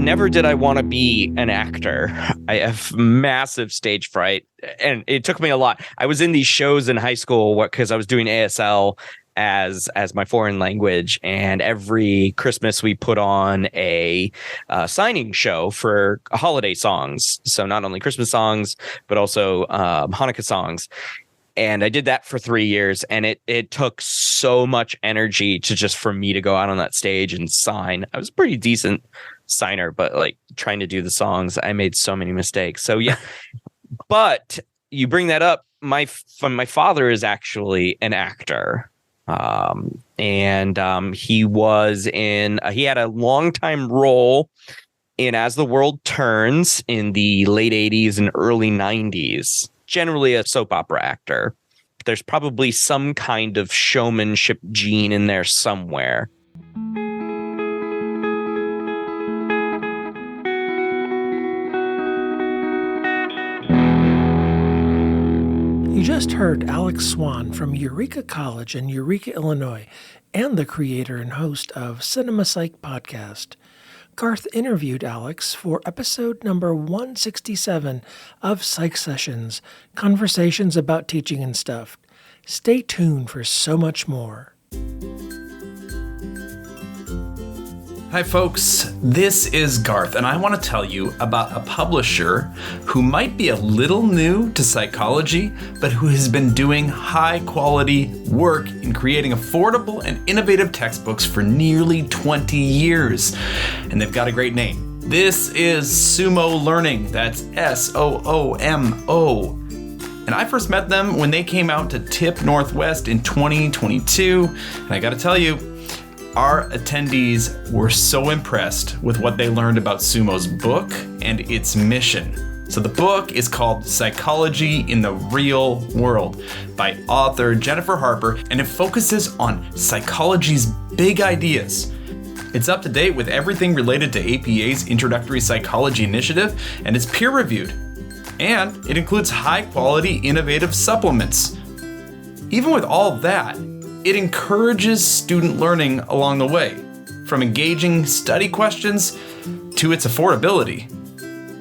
never did I want to be an actor. I have massive stage fright, and it took me a lot. I was in these shows in high school because I was doing ASL as my foreign language, and every Christmas we put on a signing show for holiday songs. So not only Christmas songs, but also Hanukkah songs. And I did that for 3 years, and it took so much energy for me to go out on that stage and sign. I was a pretty decent signer, but like trying to do the songs, I made so many mistakes. So yeah, but you bring that up. My father is actually an actor, and he had a long time role in As the World Turns in the late 80s and early 90s. Generally a soap opera actor. There's probably some kind of showmanship gene in there somewhere. You just heard Alex Swan from Eureka College in Eureka, Illinois, and the creator and host of CinemaPsych podcast. Garth interviewed Alex for episode number 167 of Psych Sessions, Conversations About Teaching and Stuff. Stay tuned for so much more. Hi folks, this is Garth, and I want to tell you about a publisher who might be a little new to psychology, but who has been doing high quality work in creating affordable and innovative textbooks for nearly 20 years. And they've got a great name. This is Sumo Learning. That's SOOMO. And I first met them when they came out to TIP Northwest in 2022. And I got to tell you, our attendees were so impressed with what they learned about Sumo's book and its mission. So the book is called Psychology in the Real World by author Jennifer Harper, and it focuses on psychology's big ideas. It's up to date with everything related to APA's Introductory Psychology Initiative, and it's peer-reviewed. And it includes high-quality, innovative supplements. Even with all that, it encourages student learning along the way, from engaging study questions to its affordability.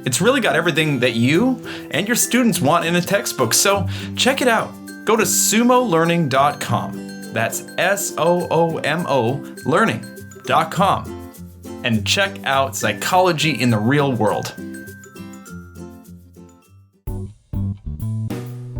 It's really got everything that you and your students want in a textbook, so check it out. Go to sumolearning.com. That's SOOMO learning.com and check out Psychology in the Real World.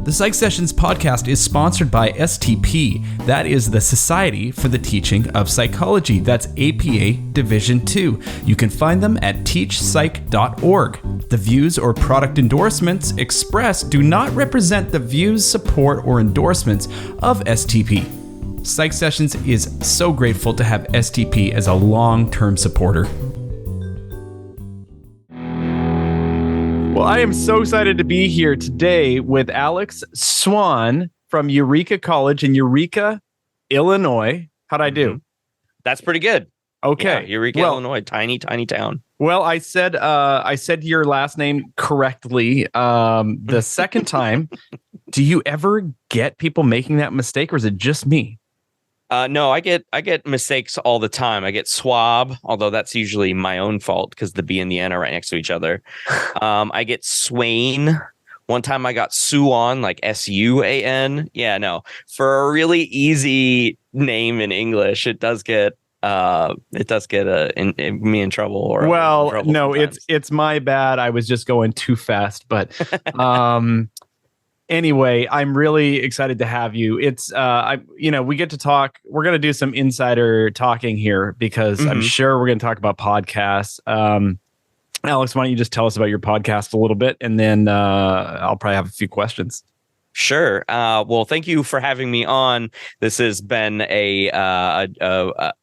The Psych Sessions podcast is sponsored by STP. That is the Society for the Teaching of Psychology. That's APA Division 2. You can find them at teachpsych.org. The views or product endorsements expressed do not represent the views, support, or endorsements of STP. Psych Sessions is so grateful to have STP as a long-term supporter. Well, I am so excited to be here today with Alex Swan from Eureka College in Eureka, Illinois. How'd I do? That's pretty good. Okay. Yeah, Eureka, Illinois, tiny town. Well, I said your last name correctly the second time. Do you ever get people making that mistake, or is it just me? No, I get mistakes all the time. I get swab, although that's usually my own fault because the B and the N are right next to each other. I get Swain. One time I got Suan, like SUAN. Yeah, no. For a really easy name in English, it does get me in trouble. Or well, in trouble no, sometimes. it's my bad. I was just going too fast, but anyway, I'm really excited to have you. It's we get to talk. We're going to do some insider talking here because I'm sure we're going to talk about podcasts. Alex, why don't you just tell us about your podcast a little bit, and then I'll probably have a few questions. Sure. Well, thank you for having me on. This has been a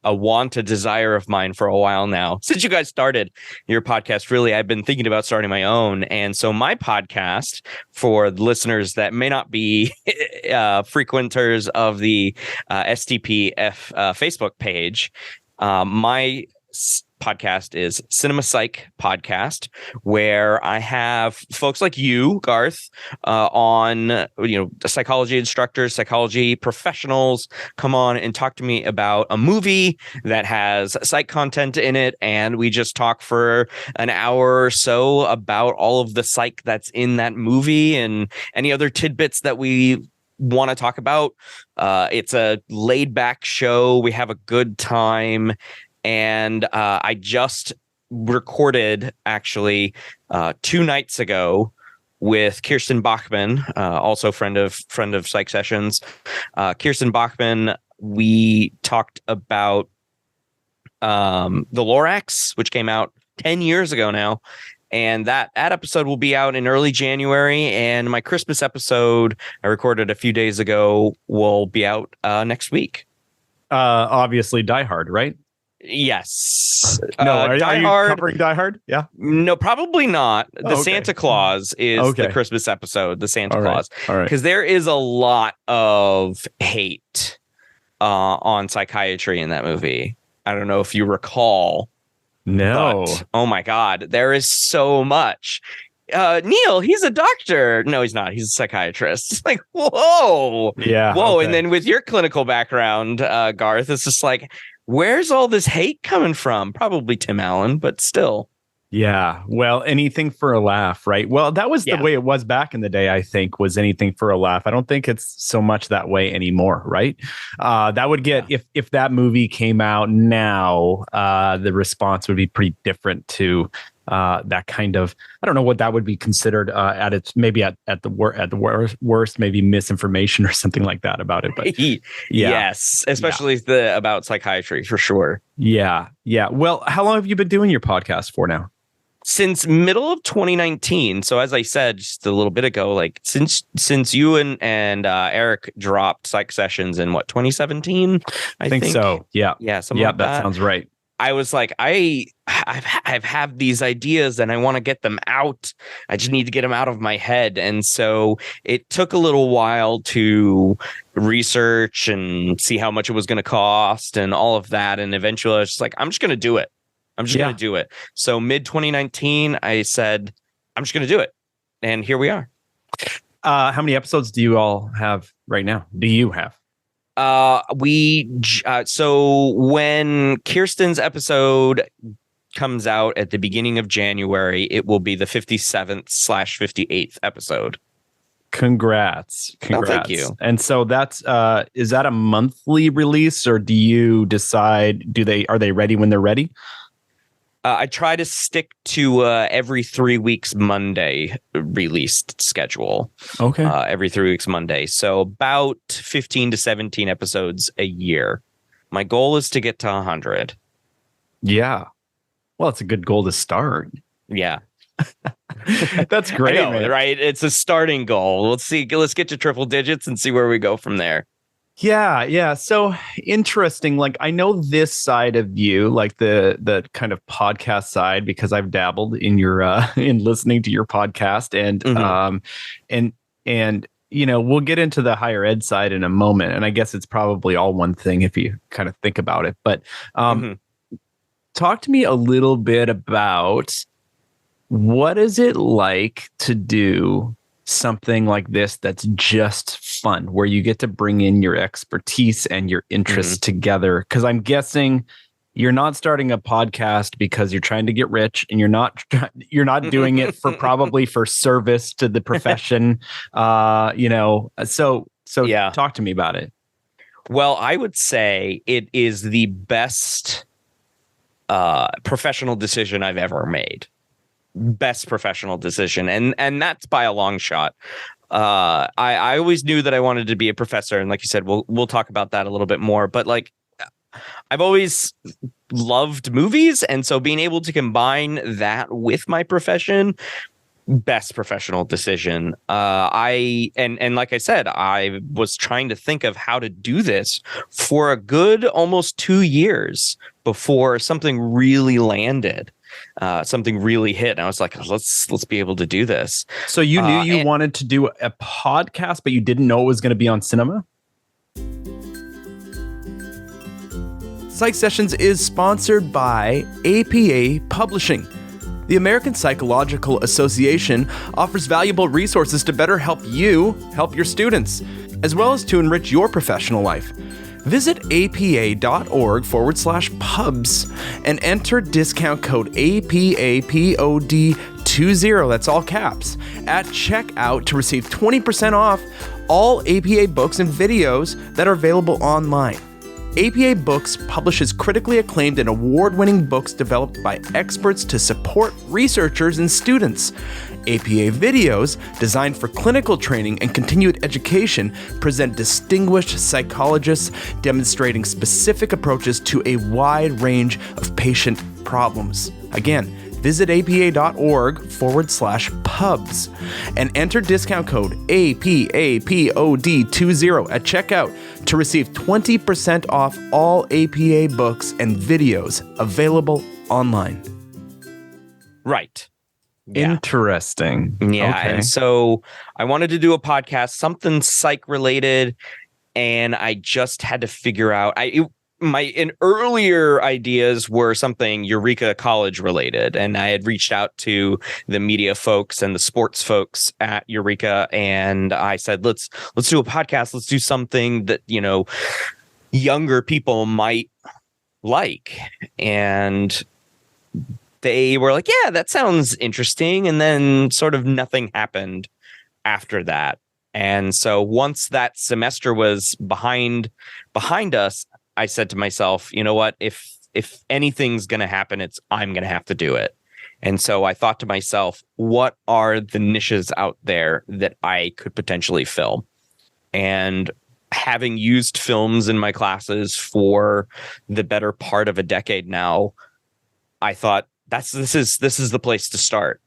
want, a desire of mine for a while now. Since you guys started your podcast, really, I've been thinking about starting my own. And so my podcast, for listeners that may not be frequenters of the STPF Facebook page, my podcast is CinemaPsych podcast, where I have folks like you, Garth, on, psychology instructors, psychology professionals come on and talk to me about a movie that has psych content in it. And we just talk for an hour or so about all of the psych that's in that movie and any other tidbits that we want to talk about. It's a laid back show. We have a good time. And I just recorded actually 2 nights ago with Kirsten Bachman, also friend of Psych Sessions. Kirsten Bachman, we talked about the Lorax, which came out 10 years ago now. And that episode will be out in early January. And my Christmas episode I recorded a few days ago will be out next week. Obviously, Die Hard, right? Yes. No, are you Hard, covering Die Hard? Yeah. No, probably not. The Santa Claus is the Christmas episode, the Santa Claus. All right. Because there is a lot of hate on psychiatry in that movie. I don't know if you recall. No. But, oh my God, there is so much. Neil, he's a doctor. No, he's not. He's a psychiatrist. It's like, whoa. Yeah. Whoa. Okay. And then with your clinical background, Garth, it's just like, where's all this hate coming from? Probably Tim Allen, but still. Yeah. Well, anything for a laugh, right? Well, that was the way it was back in the day, I think, was anything for a laugh. I don't think it's so much that way anymore, right? That would get, if that movie came out now, the response would be pretty different to that kind of, I don't know what that would be considered at its, maybe at the worst, maybe misinformation or something like that about it. But yes, especially about psychiatry for sure. Yeah. Yeah. Well, how long have you been doing your podcast for now? Since middle of 2019. So as I said just a little bit ago, like since you and Eric dropped Psych Sessions in 2017? I think so. Yeah. Yeah. Like that sounds right. I was like, I've had these ideas and I want to get them out. I just need to get them out of my head. And so it took a little while to research and see how much it was going to cost and all of that. And eventually I was just like, I'm just going to do it. Going to do it. So mid 2019, I said, I'm just going to do it. And here we are. How many episodes do you all have right now? Do you have? So when Kirsten's episode comes out at the beginning of January, it will be the 57th/58th episode. Congrats. Oh, thank you. And so that's is that a monthly release, or do you decide, are they ready when they're ready? I try to stick to every 3 weeks Monday released schedule. Okay. Every 3 weeks Monday. So about 15 to 17 episodes a year. My goal is to get to 100. Yeah. Well, it's a good goal to start. Yeah. That's great, I know, man. Right? It's a starting goal. Let's get to triple digits and see where we go from there. Yeah. So interesting. Like, I know this side of you, like the kind of podcast side, because I've dabbled in your in listening to your podcast, and we'll get into the higher ed side in a moment. And I guess it's probably all one thing if you kind of think about it. But talk to me a little bit about what is it like to do something like this that's just fun, where you get to bring in your expertise and your interests together. Because I'm guessing you're not starting a podcast because you're trying to get rich, and you're not doing it for service to the profession. So talk to me about it. Well, I would say it is the best professional decision I've ever made. Best professional decision, and that's by a long shot. I always knew that I wanted to be a professor, and like you said, we'll talk about that a little bit more. But like, I've always loved movies, and so being able to combine that with my profession, best professional decision. And like I said, I was trying to think of how to do this for a good almost 2 years before something really landed. Something really hit, and I was like, let's be able to do this. So you knew you wanted to do a podcast, but you didn't know it was going to be on cinema? Psych Sessions is sponsored by APA Publishing. The American Psychological Association offers valuable resources to better help you help your students, as well as to enrich your professional life. Visit apa.org/pubs and enter discount code APAPOD20, that's all caps, at checkout to receive 20% off all APA books and videos that are available online. APA Books publishes critically acclaimed and award-winning books developed by experts to support researchers and students. APA videos, designed for clinical training and continued education, present distinguished psychologists demonstrating specific approaches to a wide range of patient problems. Again, visit apa.org/pubs and enter discount code APAPOD20 at checkout to receive 20% off all APA books and videos available online. Right. Yeah. Interesting. Yeah. Okay. And so I wanted to do a podcast, something psych related, and I just had to figure out my earlier ideas were something Eureka College related, and I had reached out to the media folks and the sports folks at Eureka, and I said, let's do a podcast. Let's do something that, younger people might like. And they were like, yeah, that sounds interesting. And then sort of nothing happened after that. And so once that semester was behind us, I said to myself, you know what, if anything's going to happen, I'm going to have to do it. And so I thought to myself, what are the niches out there that I could potentially film? And having used films in my classes for the better part of a decade now, I thought this is the place to start.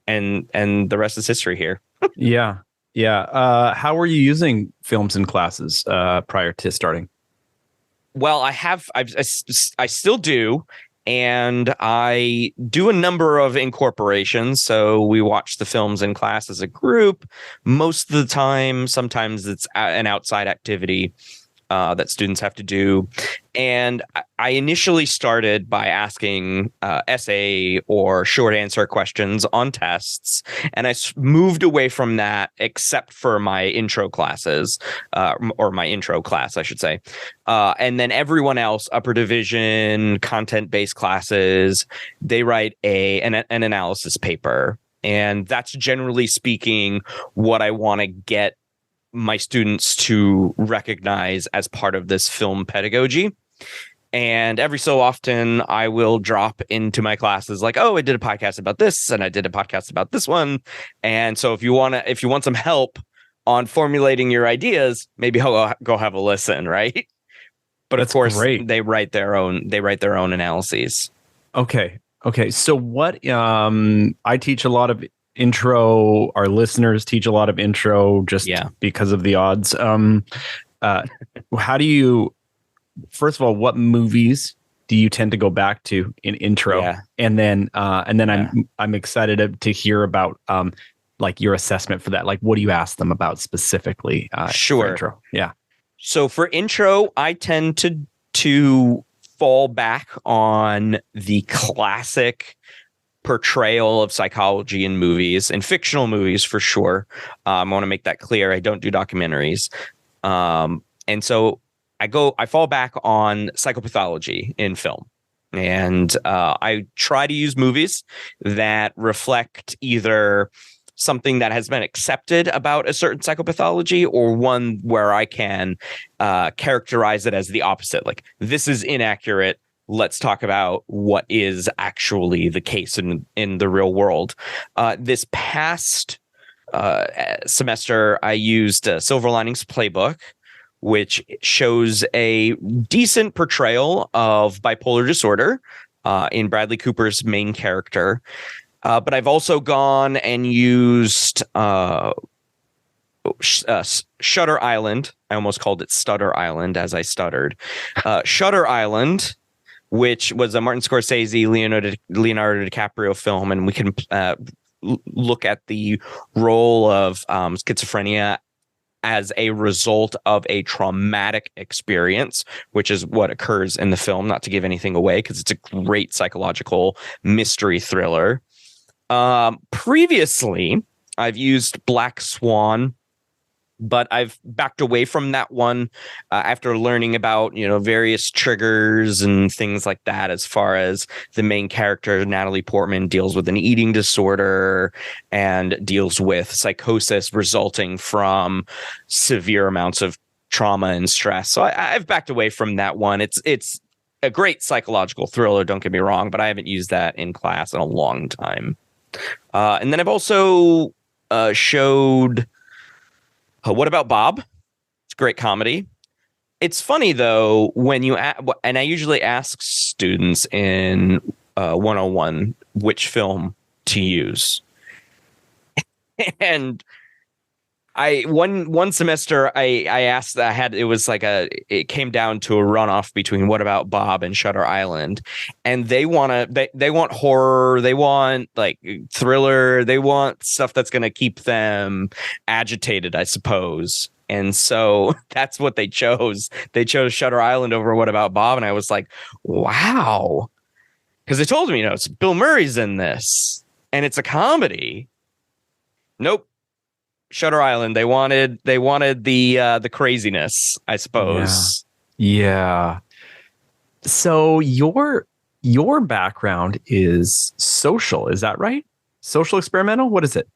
And the rest is history here. Yeah. How were you using films in classes prior to starting? Well, I still do, and I do a number of incorporations. So we watch the films in class as a group most of the time. Sometimes it's an outside activity that students have to do. And I initially started by asking essay or short answer questions on tests. And I moved away from that, except for my intro classes, or my intro class, I should say. And then everyone else, upper division, content-based classes, they write an analysis paper. And that's generally speaking what I want to get my students to recognize as part of this film pedagogy. And every so often I will drop into my classes like, oh, I did a podcast about this and I did a podcast about this one. And so if you want some help on formulating your ideas, maybe go have a listen, right? But That's of course, great. they write their own analyses. Okay. So what I teach a lot of intro, our listeners teach a lot of intro just because of the odds. How do you, first of all, what movies do you tend to go back to in intro? Yeah. And then I'm excited to hear about like your assessment for that. Like, what do you ask them about specifically? Sure. For intro? Yeah. So for intro, I tend to fall back on the classic portrayal of psychology in movies and fictional movies for sure. I want to make that clear. I don't do documentaries. And so I fall back on psychopathology in film. And I try to use movies that reflect either something that has been accepted about a certain psychopathology or one where I can characterize it as the opposite. Like, this is inaccurate. Let's talk about what is actually the case in the real world. This past semester, I used Silver Linings Playbook, which shows a decent portrayal of bipolar disorder in Bradley Cooper's main character. But I've also gone and used Shutter Island. I almost called it Stutter Island as I stuttered. Shutter Island, which was a Martin Scorsese, Leonardo DiCaprio film. And we can look at the role of schizophrenia as a result of a traumatic experience, which is what occurs in the film, not to give anything away, because it's a great psychological mystery thriller. Previously, I've used Black Swan, but I've backed away from that one after learning about, various triggers and things like that. As far as the main character, Natalie Portman, deals with an eating disorder and deals with psychosis resulting from severe amounts of trauma and stress. So I've backed away from that one. It's a great psychological thriller, don't get me wrong, but I haven't used that in class in a long time. And then I've also showed What About Bob? It's a great comedy. It's funny, though, when you and I usually ask students in 101 which film to use. And one semester I asked, it came down to a runoff between What About Bob and Shutter Island, and they want horror, they want like thriller, they want stuff that's going to keep them agitated, I suppose. And so that's what they chose. They chose Shutter Island over What About Bob, and I was like, wow, because they told me, it's Bill Murray's in this and it's a comedy. Nope. Shutter Island. They wanted the craziness, I suppose. Yeah. So your background is social, is that right? Social experimental? What is it?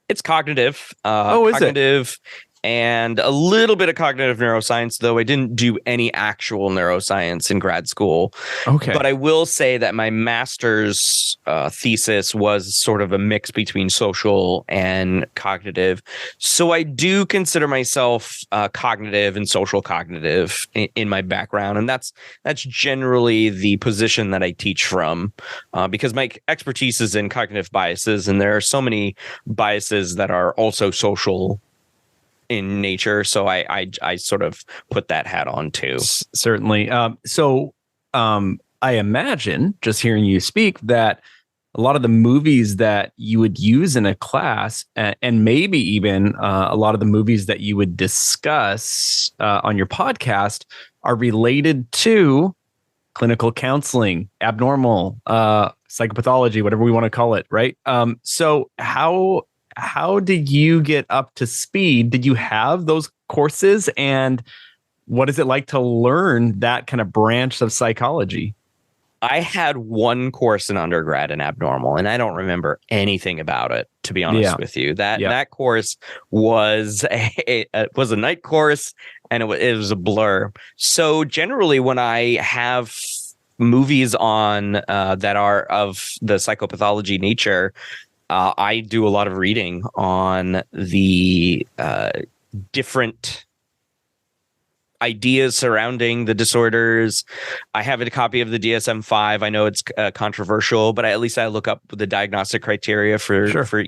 It's cognitive. Is cognitive and a little bit of cognitive neuroscience, though I didn't do any actual neuroscience in grad school. Okay. But I will say that my master's thesis was sort of a mix between social and cognitive. So I do consider myself cognitive and social cognitive in my background. And that's generally the position that I teach from, because my expertise is in cognitive biases. And there are so many biases that are also social in nature, so I sort of put that hat on too. Certainly. I imagine, just hearing you speak, that a lot of the movies that you would use in a class, and maybe even a lot of the movies that you would discuss on your podcast, are related to clinical counseling, abnormal, psychopathology, whatever we want to call it, right? So how did you get up to speed? Did you have those courses? And what is it like to learn that kind of branch of psychology? I had one course in undergrad in abnormal, and I don't remember anything about it, to be honest with you. That course was a night course, and it was a blur. So generally, when I have movies on that are of the psychopathology nature, I do a lot of reading on the different ideas surrounding the disorders. I have a copy of the DSM-5. I know it's controversial, but at least I look up the diagnostic criteria for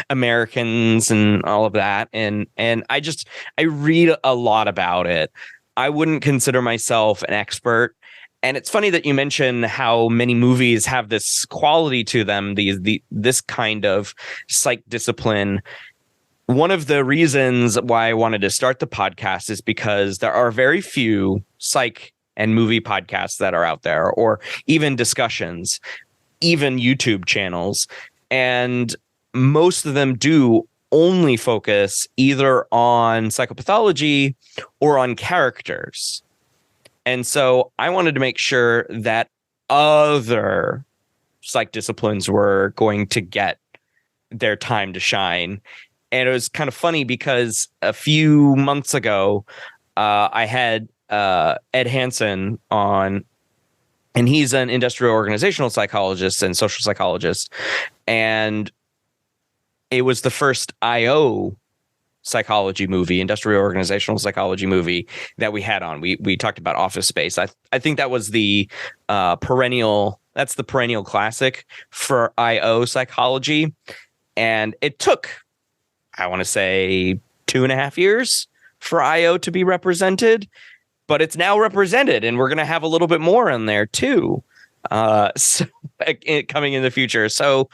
Americans and all of that. And I read a lot about it. I wouldn't consider myself an expert. And it's funny that you mention how many movies have this quality to them, this kind of psych discipline. One of the reasons why I wanted to start the podcast is because there are very few psych and movie podcasts that are out there, or even discussions, even YouTube channels. And most of them do only focus either on psychopathology or on characters. And so I wanted to make sure that other psych disciplines were going to get their time to shine. And it was kind of funny because a few months ago, I had Ed Hansen on, and he's an industrial organizational psychologist and social psychologist. And it was the first IO psychology movie, industrial organizational psychology movie, that we had on. We talked about Office Space. I think that was the perennial classic for IO psychology. And it took, I want to say, 2.5 years for IO to be represented, but it's now represented, and we're going to have a little bit more in there too. So coming in the future. So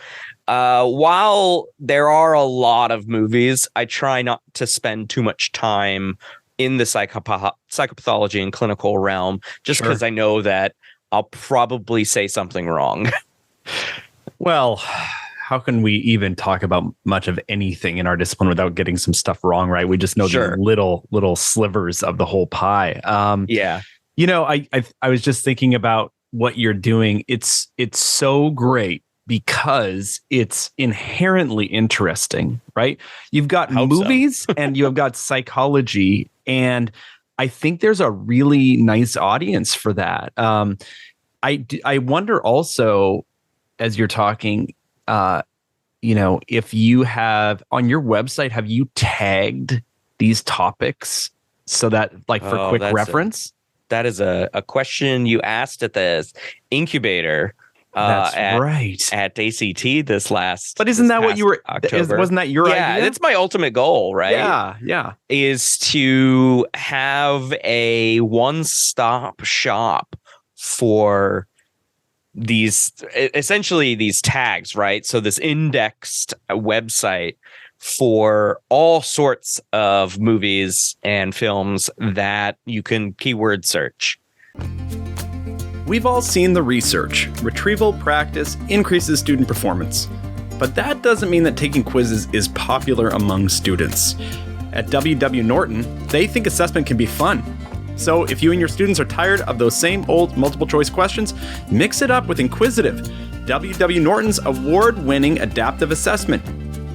While there are a lot of movies, I try not to spend too much time in the psychopathology and clinical realm, just because I know that I'll probably say something wrong. Well, how can we even talk about much of anything in our discipline without getting some stuff wrong, right? We just know the little slivers of the whole pie. Yeah. You know, I was just thinking about what you're doing. It's so great because it's inherently interesting, right? You've got movies and you have got psychology, and I think there's a really nice audience for that. I wonder also, as you're talking, you know, if you have on your website, have you tagged these topics so that, like, for quick reference? That is a question you asked at the incubator. That's right. At ACT this last. But isn't that what you were? October. Wasn't that your idea? Yeah, that's my ultimate goal, right? Yeah. Is to have a one-stop shop for these, essentially these tags, right? So this indexed website for all sorts of movies and films that you can keyword search. We've all seen the research. Retrieval practice increases student performance. But that doesn't mean that taking quizzes is popular among students. At WW Norton, they think assessment can be fun. So if you and your students are tired of those same old multiple choice questions, mix it up with Inquisitive, WW Norton's award-winning adaptive assessment.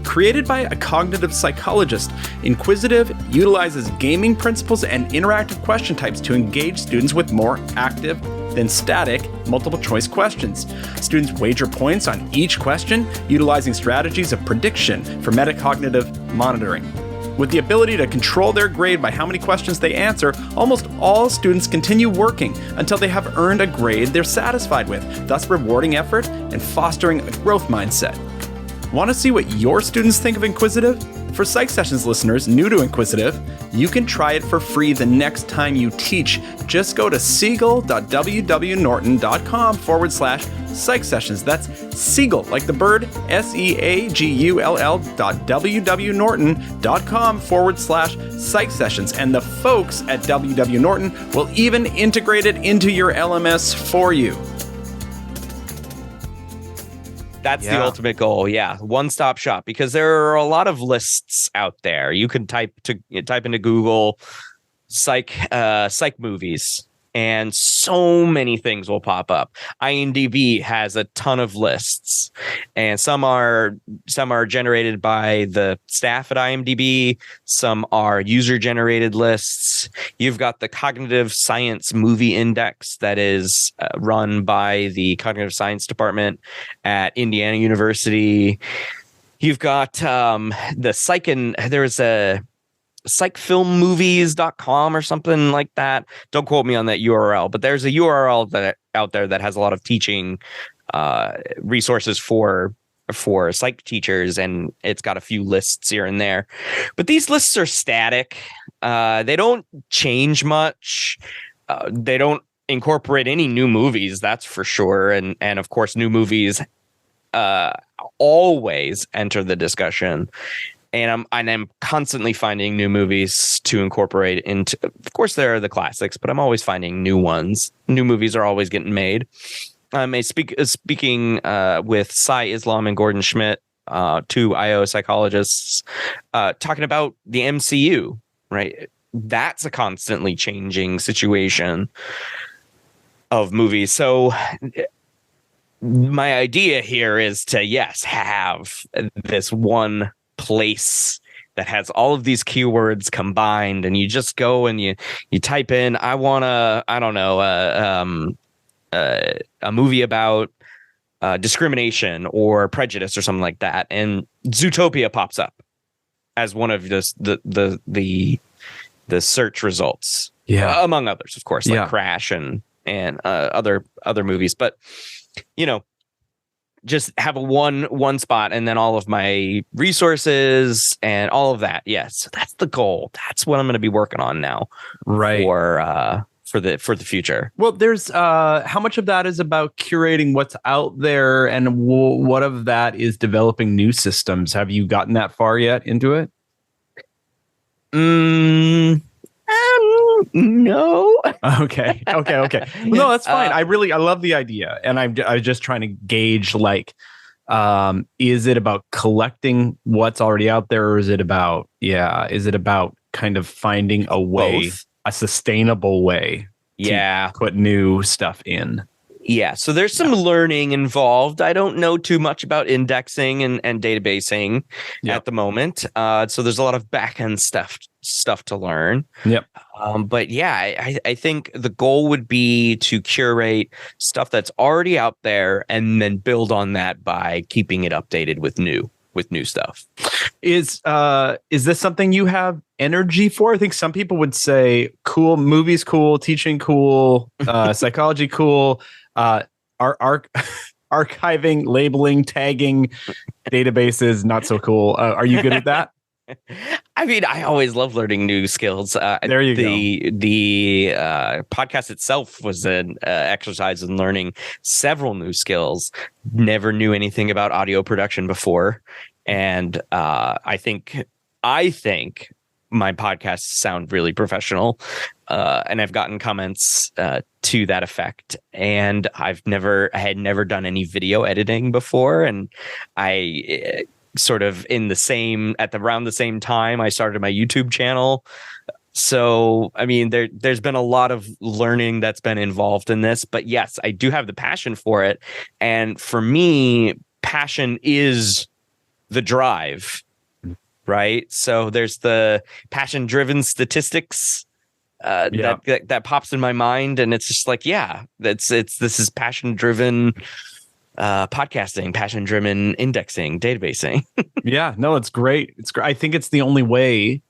Created by a cognitive psychologist, Inquisitive utilizes gaming principles and interactive question types to engage students with more active than static multiple choice questions. Students wager points on each question, utilizing strategies of prediction for metacognitive monitoring. With the ability to control their grade by how many questions they answer, almost all students continue working until they have earned a grade they're satisfied with, thus rewarding effort and fostering a growth mindset. Want to see what your students think of Inquisitive? For Psych Sessions listeners new to Inquisitive, you can try it for free the next time you teach. Just go to siegel.wwnorton.com/psych sessions. That's Siegel, like the bird, SEAGULL.wwnorton.com/psych sessions. And the folks at WW Norton will even integrate it into your LMS for you. That's the ultimate goal. Yeah. One-stop shop, because there are a lot of lists out there. You can type into Google psych movies, and so many things will pop up. IMDb has a ton of lists, and some are generated by the staff at IMDb. Some are user-generated lists. You've got the Cognitive Science Movie Index that is run by the Cognitive Science Department at Indiana University. You've got the Psych, and there's a psychfilmmovies.com or something like that. Don't quote me on that URL, but there's a URL that out there that has a lot of teaching resources for psych teachers, and it's got a few lists here and there. But these lists are static. They don't change much. They don't incorporate any new movies, that's for sure. And of course, new movies always enter the discussion. And I'm constantly finding new movies to incorporate into. Of course, there are the classics, but I'm always finding new ones. New movies are always getting made. I'm speaking with Cy Islam and Gordon Schmidt, two IO psychologists, talking about the MCU. Right, that's a constantly changing situation of movies. So my idea here is to have this one place that has all of these keywords combined, and you just go and you type in, I want a movie about discrimination or prejudice or something like that, and Zootopia pops up as one of the search results. Yeah, among others, of course, like Crash and other movies. But just have a one spot, and then all of my resources and all of that. Yes, so that's the goal. That's what I'm going to be working on now, right? for the future. Well, there's how much of that is about curating what's out there, and what of that is developing new systems? Have you gotten that far yet into it? No. Okay. No, that's fine. I love the idea, and I was just trying to gauge, like, is it about collecting what's already out there, or is it about kind of finding a way, Both. a sustainable way Yeah. to put new stuff in? Yeah, so there's some learning involved. I don't know too much about indexing and databasing at the moment. So there's a lot of back-end stuff to learn. Yep. But yeah, I think the goal would be to curate stuff that's already out there and then build on that by keeping it updated with new stuff. Is this something you have energy for? I think some people would say cool, movies cool, teaching cool, psychology cool, archiving, labeling, tagging databases not so cool. Are you good at that? I mean, I always love learning new skills. There you go. The podcast itself was an exercise in learning several new skills. Never knew anything about audio production before, and I think my podcasts sound really professional, and I've gotten comments to that effect. And I had never done any video editing before, and I sort of around the same time I started my YouTube channel. So, I mean, there's been a lot of learning that's been involved in this, but yes, I do have the passion for it. And for me, passion is the drive, right? So there's the passion driven statistics that pops in my mind. And it's just like, yeah, this is passion driven podcasting, passion driven indexing, databasing. Yeah, no, it's great. It's great. I think it's the only way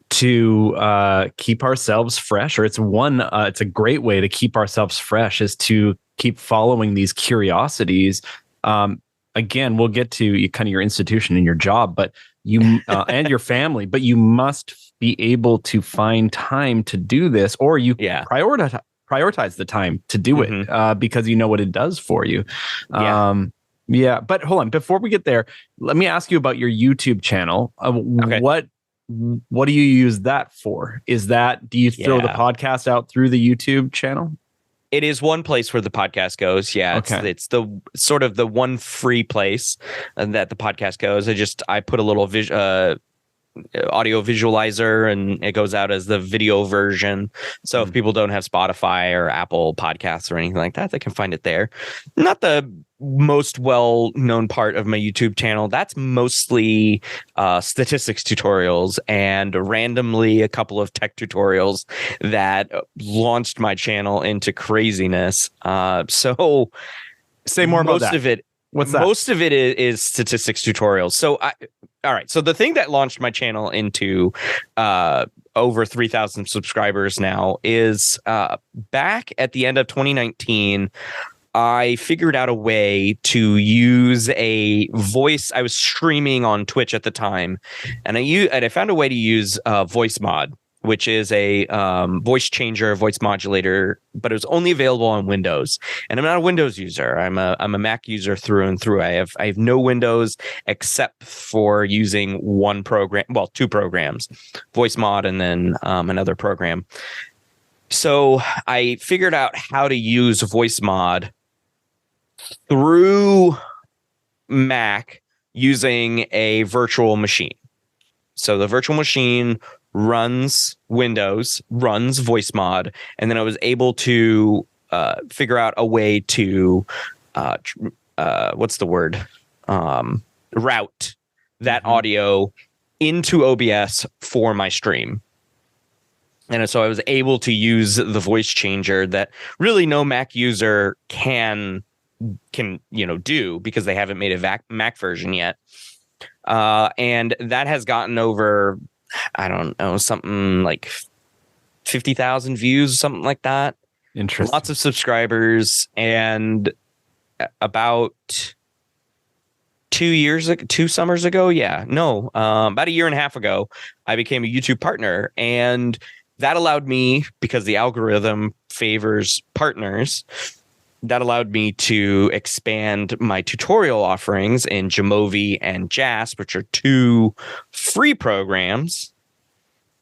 to keep ourselves fresh, or it's a great way to keep ourselves fresh, is to keep following these curiosities. Again, we'll get to kind of your institution and your job, but you and your family, but you must be able to find time to do this, or you prioritize the time to do it because you know what it does for you. Yeah. But hold on, before we get there, let me ask you about your YouTube channel. Okay. What do you use that for? Do you throw the podcast out through the YouTube channel? It is one place where the podcast goes. Yeah. Okay. It's the sort of the one free place that the podcast goes. I put a little audio visualizer, and it goes out as the video version. So if people don't have Spotify or Apple Podcasts or anything like that, they can find it there. Not the most well-known part of my YouTube channel. That's mostly statistics tutorials and randomly a couple of tech tutorials that launched my channel into craziness. So say more about that. What's that? Most of it is statistics tutorials. So all right. So the thing that launched my channel into over 3,000 subscribers now is back at the end of 2019, I figured out a way to use a voice. I was streaming on Twitch at the time, and I found a way to use voice mod, which is a voice changer, voice modulator, but it was only available on Windows. And I'm not a Windows user. I'm a Mac user through and through. I have no Windows except for using one program, well, two programs, voice mod and then another program. So I figured out how to use voice mod through Mac using a virtual machine. So the virtual machine runs Windows, runs voice mod, and then I was able to figure out a way to route that audio into OBS for my stream. And so I was able to use the voice changer that really no Mac user can do, because they haven't made a Mac version yet. And that has gotten over, I don't know, something like 50,000 views, something like that. Interesting. Lots of subscribers. And about 2 summers ago, about a year and a half ago, I became a YouTube partner. And that allowed me, because the algorithm favors partners, that allowed me to expand my tutorial offerings in Jamovi and JASP, which are 2 free programs.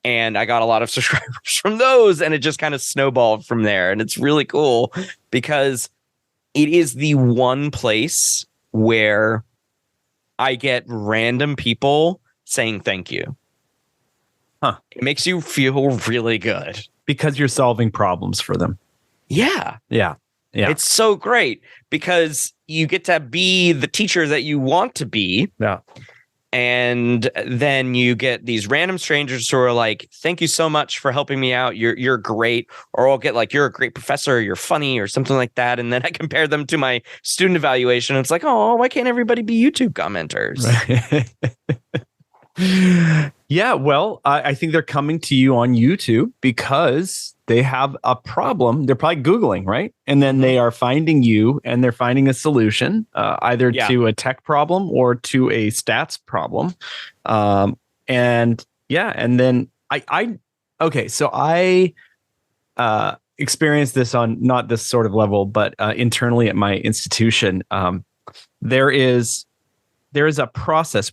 And I got a lot of subscribers from those, and it just kind of snowballed from there. And it's really cool because it is the one place where I get random people saying thank you. Huh. It makes you feel really good. Because you're solving problems for them. Yeah. Yeah. Yeah. It's so great because you get to be the teacher that you want to be. Yeah. And then you get these random strangers who are like, thank you so much for helping me out. You're great. Or I'll get like, you're a great professor, or you're funny, or something like that. And then I compare them to my student evaluation. It's like, oh, why can't everybody be YouTube commenters? Yeah, well, I think they're coming to you on YouTube because they have a problem. They're probably Googling, right? And then they are finding you, and they're finding a solution, either to a tech problem or to a stats problem. And then so I experienced this on not this sort of level, but internally at my institution. There is a process.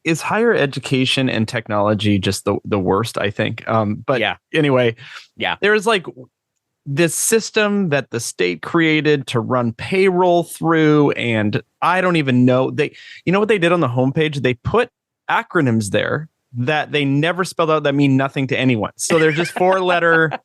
Is higher education and technology just the worst, I think? Anyway, there's like this system that the state created to run payroll through, and I don't even know. You know what they did on the homepage? They put acronyms there that they never spelled out that mean nothing to anyone. So they're just 4 letters,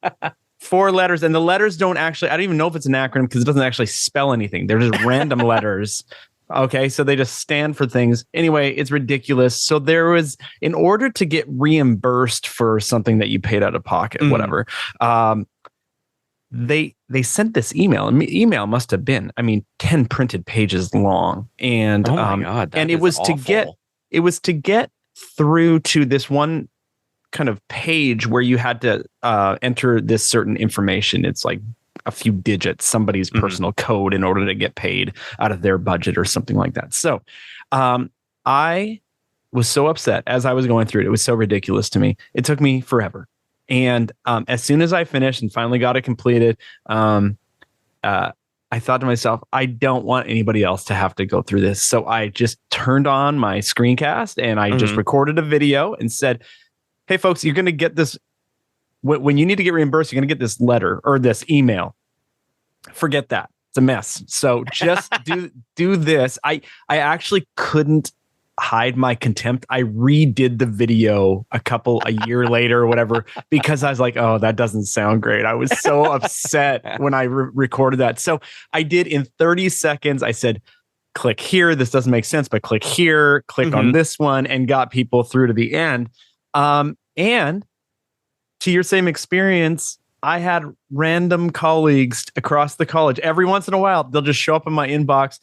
and the letters don't actually, I don't even know if it's an acronym because it doesn't actually spell anything. They're just random letters. Okay, so they just stand for things. Anyway, it's ridiculous. So there was, in order to get reimbursed for something that you paid out of pocket, whatever, they sent this email. And email must have been, 10 printed pages long. And oh my God, and it was awful. to get through to this one kind of page where you had to enter this certain information. It's like a few digits, somebody's personal code in order to get paid out of their budget or something like that. So I was so upset as I was going through it. It was so ridiculous to me. It took me forever. And as soon as I finished and finally got it completed, I thought to myself, I don't want anybody else to have to go through this. So I just turned on my screencast and I just recorded a video and said, hey, folks, you're going to get this. When you need to get reimbursed, you're going to get this letter or this email. Forget that. It's a mess. So just do this. I actually couldn't hide my contempt. I redid the video a year later or whatever, because I was like, oh, that doesn't sound great. I was so upset when I recorded that. So I did in 30 seconds. I said, click here. This doesn't make sense, but click here, click on this one, and got people through to the end. And to your same experience, I had random colleagues across the college. Every once in a while, they'll just show up in my inbox.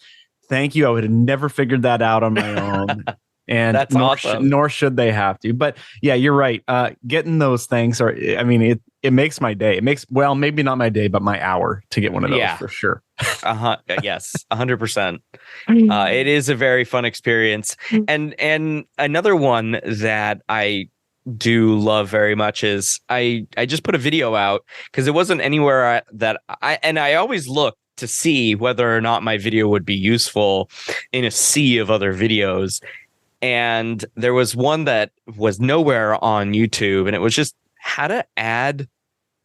Thank you. I would have never figured that out on my own. And that's awesome. Nor should they have to. But yeah, you're right. Getting those things it makes my day. It makes, well, maybe not my day, but my hour to get one of those for sure. Yes, 100%. It is a very fun experience. And another one that I do love very much is I just put a video out because it wasn't anywhere that I always look to see whether or not my video would be useful in a sea of other videos. And there was one that was nowhere on YouTube, and it was just how to add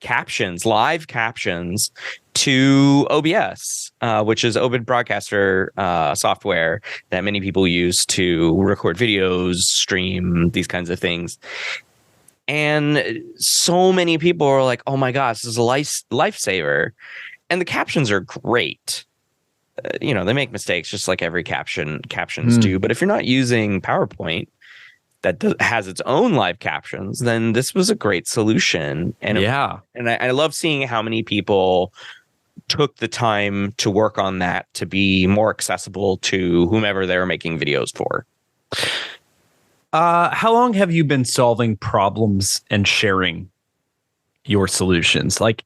captions, live captions to OBS, which is Open Broadcaster software that many people use to record videos, stream, these kinds of things. And so many people are like, oh my gosh, this is a lifesaver. And the captions are great. They make mistakes just like every captions do. But if you're not using PowerPoint that has its own live captions, then this was a great solution. And I love seeing how many people took the time to work on that to be more accessible to whomever they were making videos for. How long have you been solving problems and sharing your solutions? Like,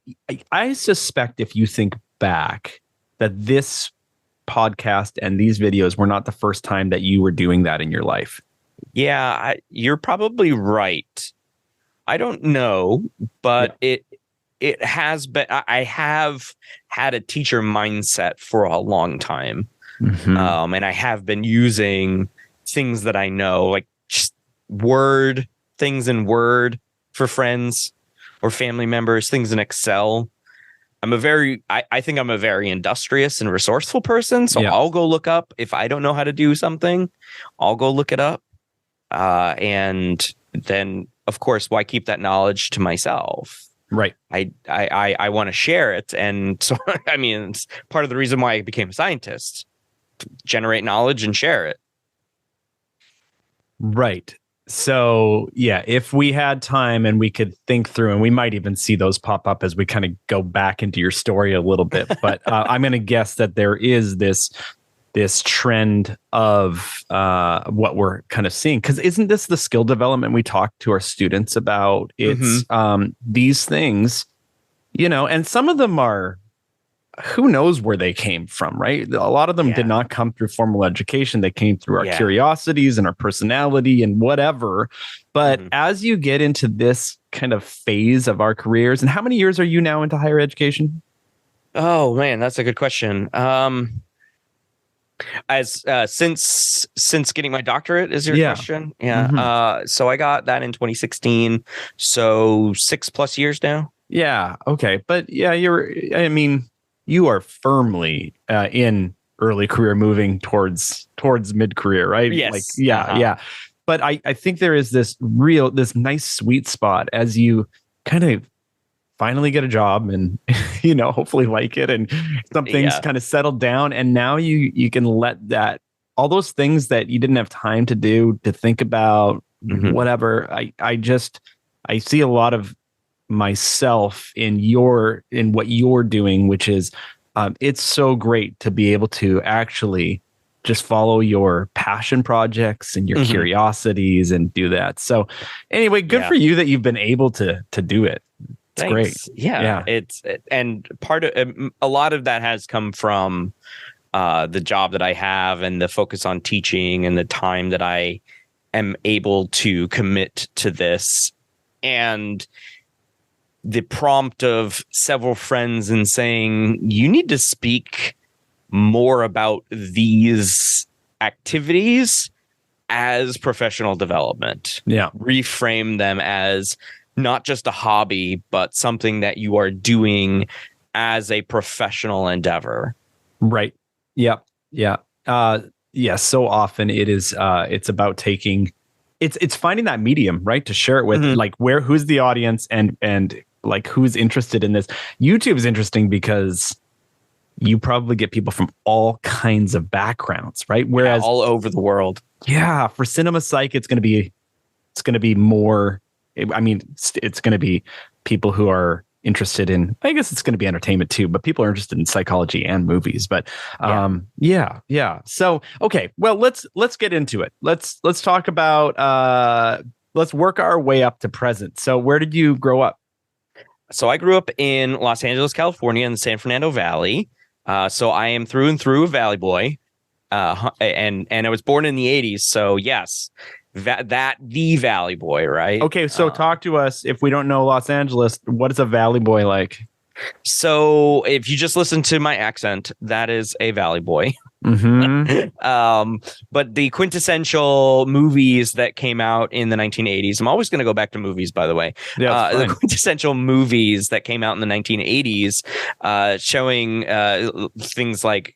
I suspect if you think back that this podcast and these videos were not the first time that you were doing that in your life. Yeah, you're probably right. I don't know, but it has been. I have had a teacher mindset for a long time, and I have been using things that I know, like just things in Word for friends or family members, things in Excel. I think I'm a very industrious and resourceful person. So I'll go look up if I don't know how to do something, I'll go look it up. And then, of course, why keep that knowledge to myself? Right. I want to share it. And so, I mean, it's part of the reason why I became a scientist, generate knowledge and share it. Right. So, yeah, if we had time and we could think through, and we might even see those pop up as we kind of go back into your story a little bit. But I'm going to guess that there is this trend of what we're kind of seeing. Because isn't this the skill development we talk to our students about? It's these things, and some of them are, who knows where they came from, right? A lot of them did not come through formal education. They came through our curiosities and our personality and whatever. But as you get into this kind of phase of our careers, and how many years are you now into higher education? Oh man, that's a good question. Since getting my doctorate is your question? Yeah. So I got that in 2016. So 6+ years now. Yeah. Okay. But yeah, you are firmly in early career, moving towards mid-career, right? Yes. Yeah. But I think there is this nice sweet spot as you kind of finally get a job and, hopefully like it, and some things kind of settle down. And now you can let all those things that you didn't have time to do, to think about, whatever. I see a lot of myself in what you're doing, which is it's so great to be able to actually just follow your passion projects and your curiosities and do that. So anyway, good for you that you've been able to do it. It's great. Yeah. And part of a lot of that has come from the job that I have and the focus on teaching and the time that I am able to commit to this, and the prompt of several friends and saying, you need to speak more about these activities as professional development. Yeah. Reframe them as not just a hobby, but something that you are doing as a professional endeavor. Right. Yeah. Yeah. So often it is, it's about it's finding that medium, right? To share it with who's the audience and like who's interested in this. YouTube is interesting because you probably get people from all kinds of backgrounds, right? Whereas all over the world. Yeah. For CinemaPsych, it's going to be more, it's going to be people who are interested in, I guess it's going to be entertainment too, but people are interested in psychology and movies. But yeah. So, okay, well, let's get into it. Let's talk about, let's work our way up to present. So where did you grow up? So I grew up in Los Angeles, California, in the San Fernando Valley. So I am through and through a Valley boy. And I was born in the 80s. So yes, the Valley boy, right? Okay, so talk to us. If we don't know Los Angeles, what is a Valley boy like? So if you just listen to my accent, that is a Valley boy. But the quintessential movies that came out in the 1980s, I'm always going to go back to movies, by the way. The quintessential movies that came out in the 1980s, showing things like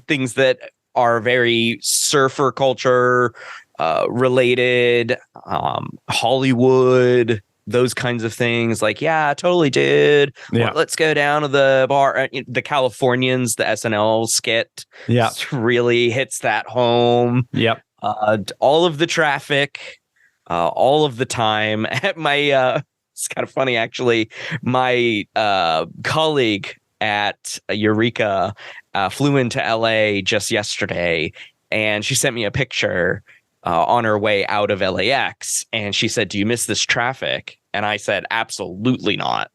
things that are very surfer culture related, Hollywood, those kinds of things. Like, yeah, totally, dude. Yeah. Let's go down to the bar. The Californians, the SNL skit, really hits that home. Yep. All of the traffic, all of the time. It's kind of funny actually. My colleague at Eureka flew into LA just yesterday, and she sent me a picture on her way out of LAX, and she said, "Do you miss this traffic?" And I said, "Absolutely not,"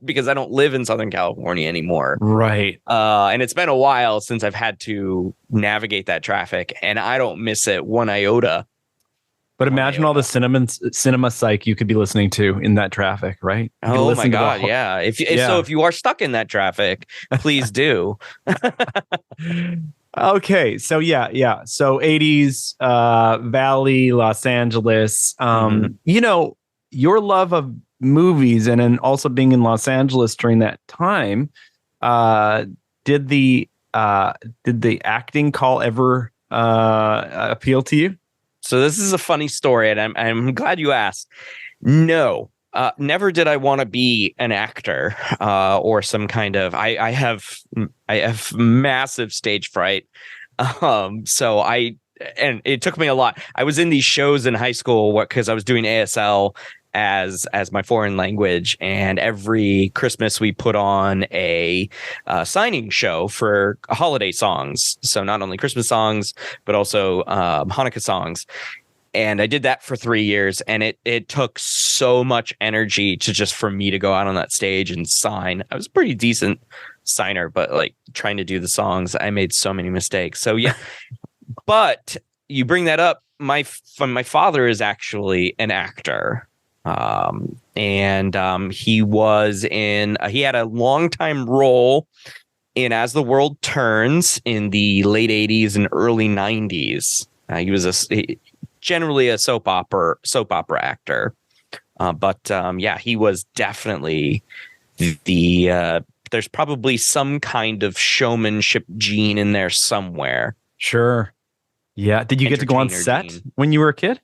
because I don't live in Southern California anymore. Right. And it's been a while since I've had to navigate that traffic, and I don't miss it one iota. But imagine all the cinema psych you could be listening to in that traffic, right? Oh my God, yeah. If you are stuck in that traffic, please do. Okay, so yeah. So 80s, Valley, Los Angeles. Your love of movies and then also being in Los Angeles during that time. Did the acting call ever appeal to you? So this is a funny story, and I'm glad you asked. No, never did I want to be an actor or some kind of. I have massive stage fright. And it took me a lot. I was in these shows in high school because I was doing ASL as my foreign language, and every Christmas we put on a signing show for holiday songs. So not only Christmas songs, but also Hanukkah songs. And I did that for 3 years, and it took so much energy for me to go out on that stage and sign. I was a pretty decent signer, but like trying to do the songs, I made so many mistakes. So yeah, but you bring that up. My father is actually an actor. He had a long time role in As the World Turns in the late 80s and early 90s. He was generally a soap opera actor. He was definitely there's probably some kind of showmanship gene in there somewhere. Sure. Yeah. Did you get to go on set when you were a kid?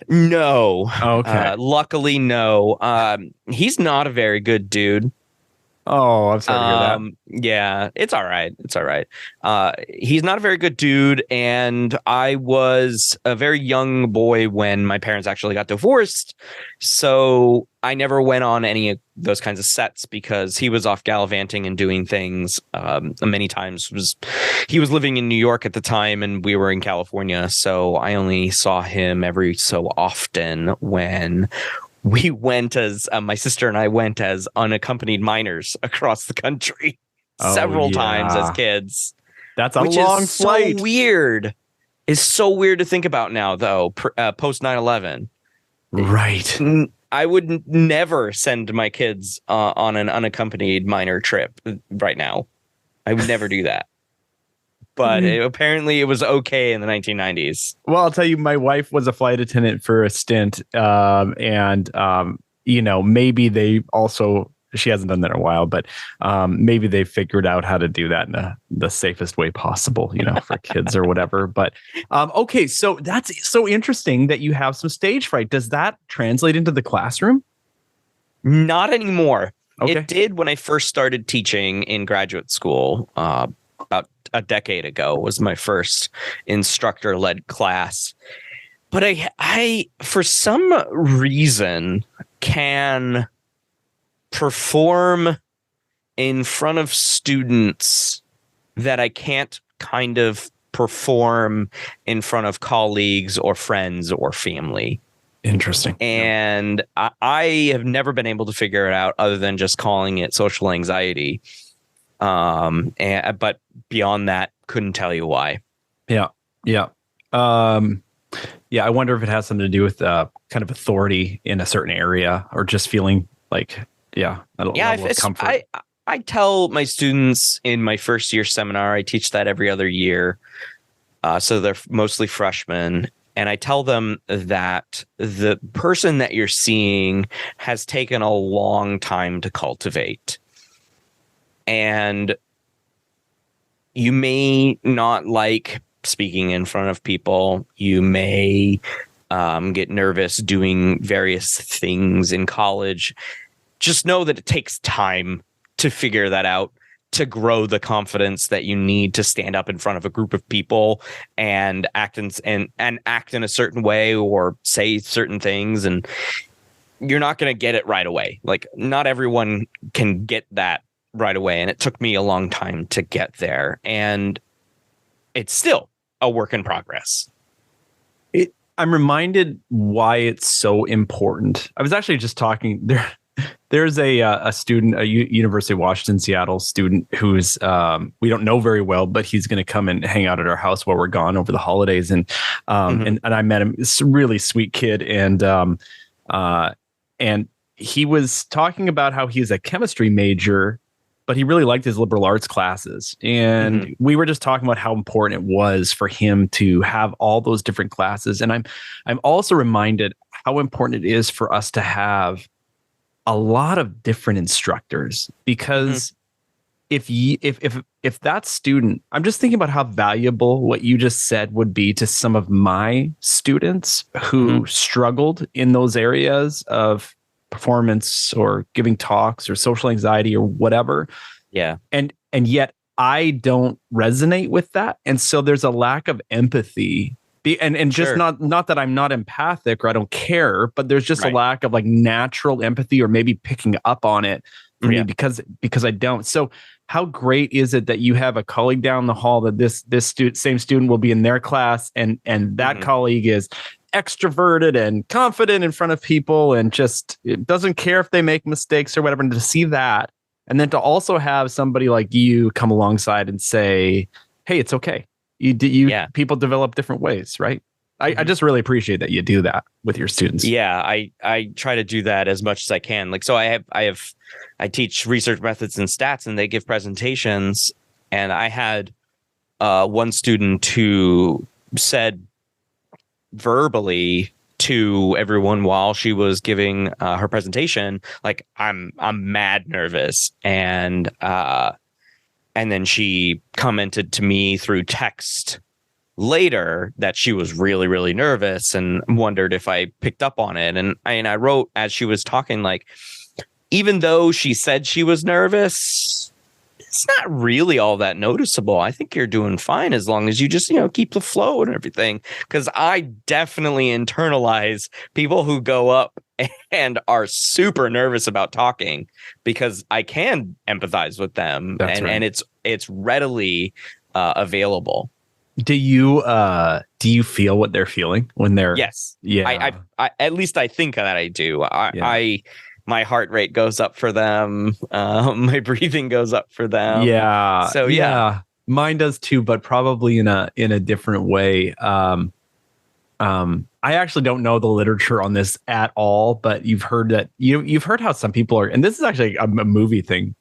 No. Okay. Luckily, no. He's not a very good dude. Oh, I'm sorry to hear that. Yeah, it's all right. It's all right. He's not a very good dude, and I was a very young boy when my parents actually got divorced, so I never went on any of those kinds of sets because he was off gallivanting and doing things. Many times he was living in New York at the time, and we were in California, so I only saw him every so often when we went as my sister and I went as unaccompanied minors across the country several times as kids. That's a long flight. So weird. It's so weird to think about now, though, post 9/11. Right. I would never send my kids on an unaccompanied minor trip right now. I would never do that. But apparently it was okay in the 1990s. Well, I'll tell you, my wife was a flight attendant for a stint. Maybe they also, she hasn't done that in a while, but maybe they figured out how to do that in the safest way possible, for kids or whatever. But okay, so that's so interesting that you have some stage fright. Does that translate into the classroom? Not anymore. Okay. It did when I first started teaching in graduate school. About a decade ago was my first instructor-led class. But I for some reason can perform in front of students that I can't kind of perform in front of colleagues or friends or family. Interesting. And I have never been able to figure it out other than just calling it social anxiety. But beyond that, couldn't tell you why. Yeah. I wonder if it has something to do with kind of authority in a certain area, or just feeling like, a level of comfort. I tell my students in my first year seminar, I teach that every other year. So they're mostly freshmen. And I tell them that the person that you're seeing has taken a long time to cultivate. And you may not like speaking in front of people. You may get nervous doing various things in college. Just know that it takes time to figure that out, to grow the confidence that you need to stand up in front of a group of people and act in a certain way or say certain things. And you're not going to get it right away. Like, not everyone can get that right away. And it took me a long time to get there. And it's still a work in progress. I'm reminded why it's so important. I was actually just talking there. There's a student, University of Washington, Seattle student who's we don't know very well, but he's going to come and hang out at our house while we're gone over the holidays. And and I met him. It's a really sweet kid, and he was talking about how he's a chemistry major, but he really liked his liberal arts classes. And we were just talking about how important it was for him to have all those different classes. And I'm also reminded how important it is for us to have a lot of different instructors, because if that student, I'm just thinking about how valuable what you just said would be to some of my students who struggled in those areas of performance or giving talks or social anxiety or whatever. Yeah. And yet I don't resonate with that. And so there's a lack of empathy. And just not that I'm not empathic or I don't care, but there's just a lack of like natural empathy or maybe picking up on it for me because I don't. So how great is it that you have a colleague down the hall that this same student will be in their class, and that colleague is extroverted and confident in front of people and just it doesn't care if they make mistakes or whatever. And to see that, and then to also have somebody like you come alongside and say, hey, it's okay. People develop different ways, right? I just really appreciate that you do that with your students. Yeah, I try to do that as much as I can. Like, so I teach research methods and stats, and they give presentations. And I had one student who said verbally to everyone while she was giving her presentation, like, I'm mad nervous. And then she commented to me through text later that she was really, really nervous and wondered if I picked up on it. And I wrote as she was talking, like, even though she said she was nervous, it's not really all that noticeable. I think you're doing fine as long as you just, keep the flow and everything. Because I definitely internalize people who go up and are super nervous about talking, because I can empathize with them. And it's readily available. Do you feel what they're feeling when they're? Yes. Yeah. I at least I think that I do. My heart rate goes up for them. My breathing goes up for them. Yeah. So yeah, mine does too, but probably in a different way. I actually don't know the literature on this at all, but you've heard that you've heard how some people are, and this is actually a movie thing.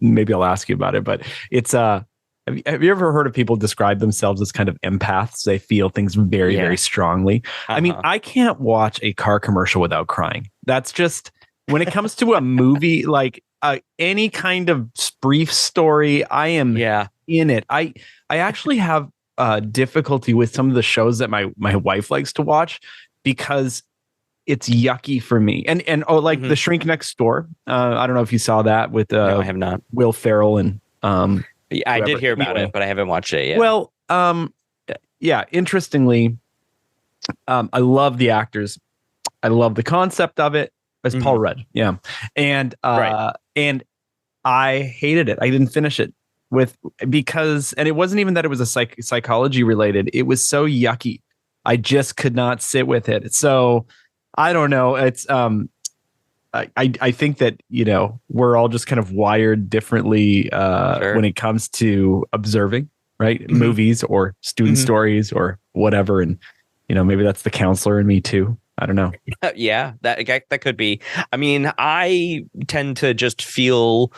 Maybe I'll ask you about it, but it's have you ever heard of people describe themselves as kind of empaths? They feel things very, very strongly. I mean, I can't watch a car commercial without crying. That's just, when it comes to a movie, like any kind of brief story, I am in it. I actually have difficulty with some of the shows that my wife likes to watch because it's yucky for me. And The Shrink Next Door. I don't know if you saw that with no, I have not. Will Ferrell and I did hear about it, but I haven't watched it yet. Well, interestingly, I love the actors. I love the concept of it. It's Paul Rudd. Yeah. And and I hated it. I didn't finish it because it wasn't even that it was a psychology related. It was so yucky. I just could not sit with it. So I don't know. It's I think that, we're all just kind of wired differently when it comes to observing, right? Movies or student stories or whatever. And, maybe that's the counselor in me too. I don't know. Yeah, that could be. I mean, I tend to just feel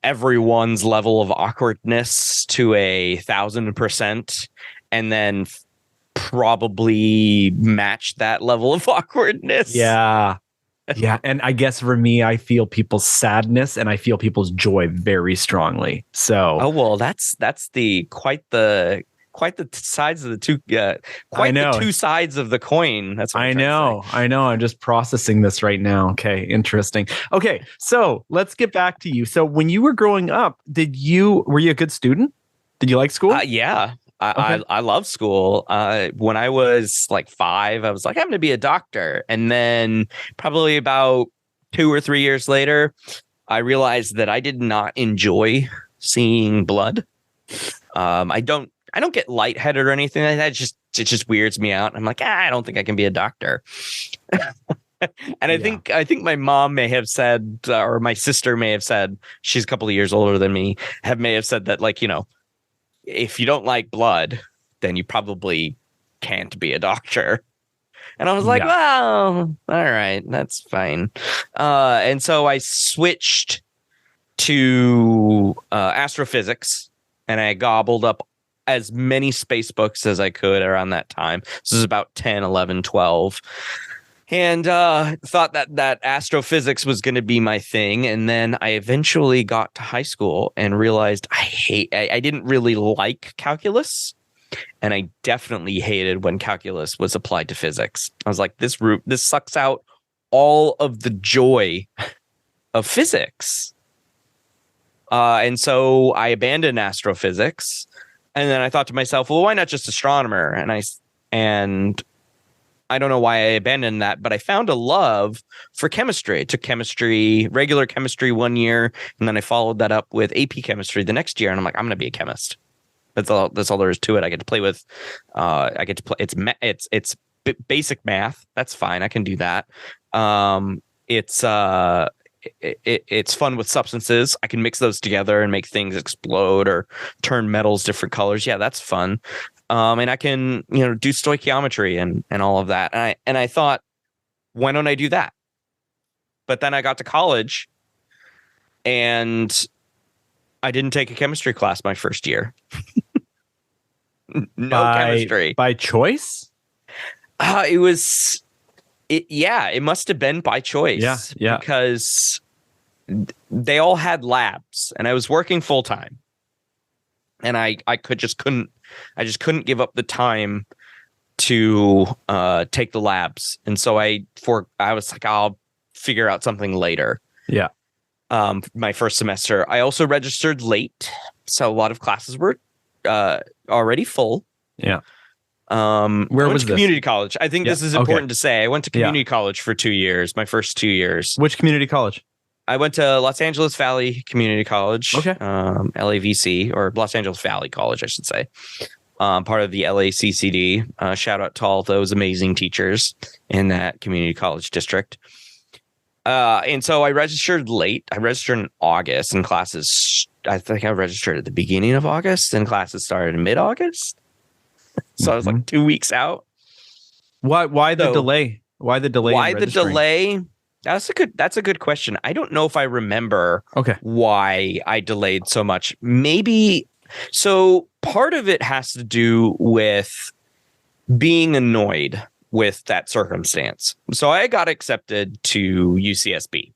everyone's level of awkwardness to 1,000% and then probably match that level of awkwardness. Yeah. Yeah. And I guess for me, I feel people's sadness and I feel people's joy very strongly. So, oh, well, that's quite the sides of the two, the two sides of the coin. That's what I know. I'm just processing this right now. Okay. Interesting. Okay. So let's get back to you. So when you were growing up, were you a good student? Did you like school? Yeah. I love school. When I was like 5, I was like, I'm going to be a doctor. And then probably about 2 or 3 years later, I realized that I did not enjoy seeing blood. I don't get lightheaded or anything like that. It just weirds me out. I'm like, I don't think I can be a doctor. And I think my mom may have said, or my sister may have said, she's a couple of years older than me, may have said that, like, if you don't like blood, then you probably can't be a doctor. And I was like, well, all right, that's fine. And so I switched to astrophysics, and I gobbled up as many space books as I could around that time. This is about 10, 11, 12. And thought that astrophysics was going to be my thing. And then I eventually got to high school and realized I didn't really like calculus. And I definitely hated when calculus was applied to physics. I was like, this sucks out all of the joy of physics. And so I abandoned astrophysics. And then I thought to myself, well, why not just astronomer? And I don't know why I abandoned that, but I found a love for chemistry. I took regular chemistry 1 year, and then I followed that up with AP chemistry the next year. And I'm like, I'm going to be a chemist. That's all there is to it. I get to play with, it's basic math. That's fine. I can do that. It's fun with substances. I can mix those together and make things explode or turn metals different colors. Yeah, that's fun. And I can, do stoichiometry and all of that. And I thought, why don't I do that? But then I got to college and I didn't take a chemistry class my first year. Chemistry. By choice? It must have been by choice. Yeah. Because they all had labs and I was working full time. And I just couldn't give up the time to take the labs. And so I was like, I'll figure out something later. Yeah. My first semester, I also registered late. So a lot of classes were already full. Yeah. Where was community college? I think this is important to say. I went to community college for 2 years, my first 2 years. Which community college? I went to Los Angeles Valley Community College. Okay. LAVC, or Los Angeles Valley College, I should say. Part of the LACCD. Shout out to all those amazing teachers in that community college district. And so I registered late. I registered in August, and classes, I think I registered at the beginning of August, and classes started in mid-August. So I was like 2 weeks out. Why the delay? Why the delay? Why the delay? That's a good question. I don't know if I remember why I delayed so much. Maybe so part of it has to do with being annoyed with that circumstance. So I got accepted to UCSB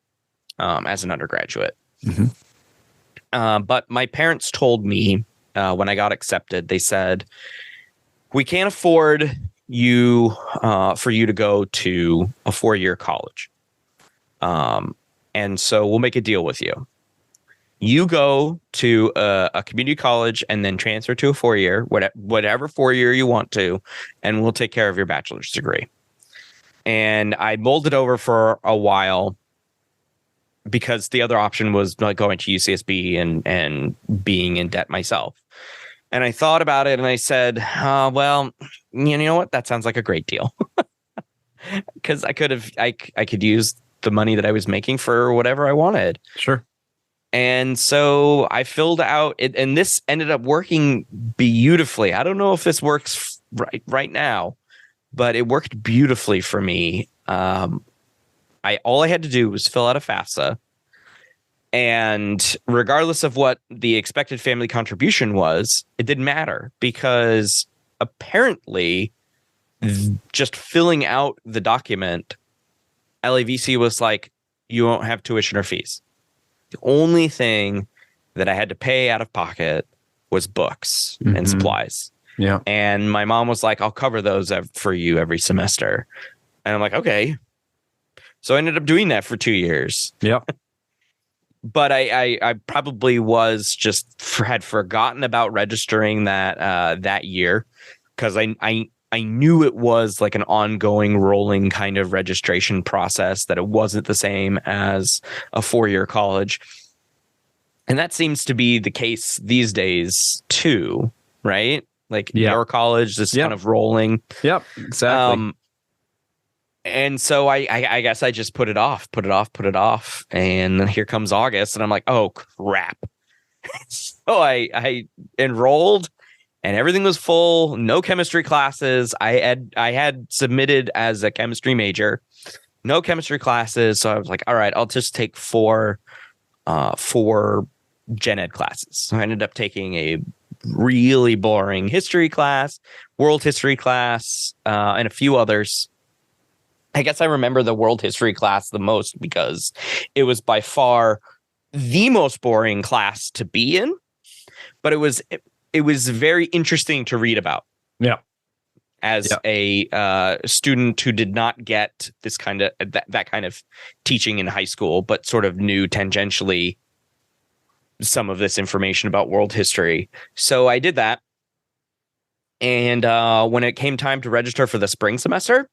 as an undergraduate. Mm-hmm. But my parents told me when I got accepted, they said, we can't afford for you to go to a 4-year college. And so we'll make a deal with you. You go to a community college and then transfer to a 4-year, whatever 4-year you want to, and we'll take care of your bachelor's degree. And I mulled it over for a while because the other option was like going to UCSB and being in debt myself. And I thought about it and I said, well, you know what? That sounds like a great deal. Because I could use the money that I was making for whatever I wanted. Sure. And so I filled out it, and this ended up working beautifully. I don't know if this works right now, but it worked beautifully for me. All I had to do was fill out a FAFSA. And regardless of what the expected family contribution was, it didn't matter because apparently just filling out the document, LAVC was like, you won't have tuition or fees. The only thing that I had to pay out of pocket was books and supplies. Yeah. And my mom was like, I'll cover those for you every semester. And I'm like, okay. So I ended up doing that for 2 years. Yep. But I probably had forgotten about registering that year because I knew it was like an ongoing rolling kind of registration process, that it wasn't the same as a 4-year college. And that seems to be the case these days too, right? Like your college is kind of rolling. Yep, exactly. And so I guess I just put it off. And then here comes August, and I'm like, oh crap. So I enrolled, and everything was full. No chemistry classes. I had submitted as a chemistry major. No chemistry classes. So I was like, all right, I'll just take four gen ed classes. So I ended up taking a really boring history class, world history class, and a few others. I guess I remember the world history class the most because it was by far the most boring class to be in, but it was very interesting to read about. Yeah. As a student who did not get this kind of that kind of teaching in high school, but sort of knew tangentially some of this information about world history. So I did that. And when it came time to register for the spring semester,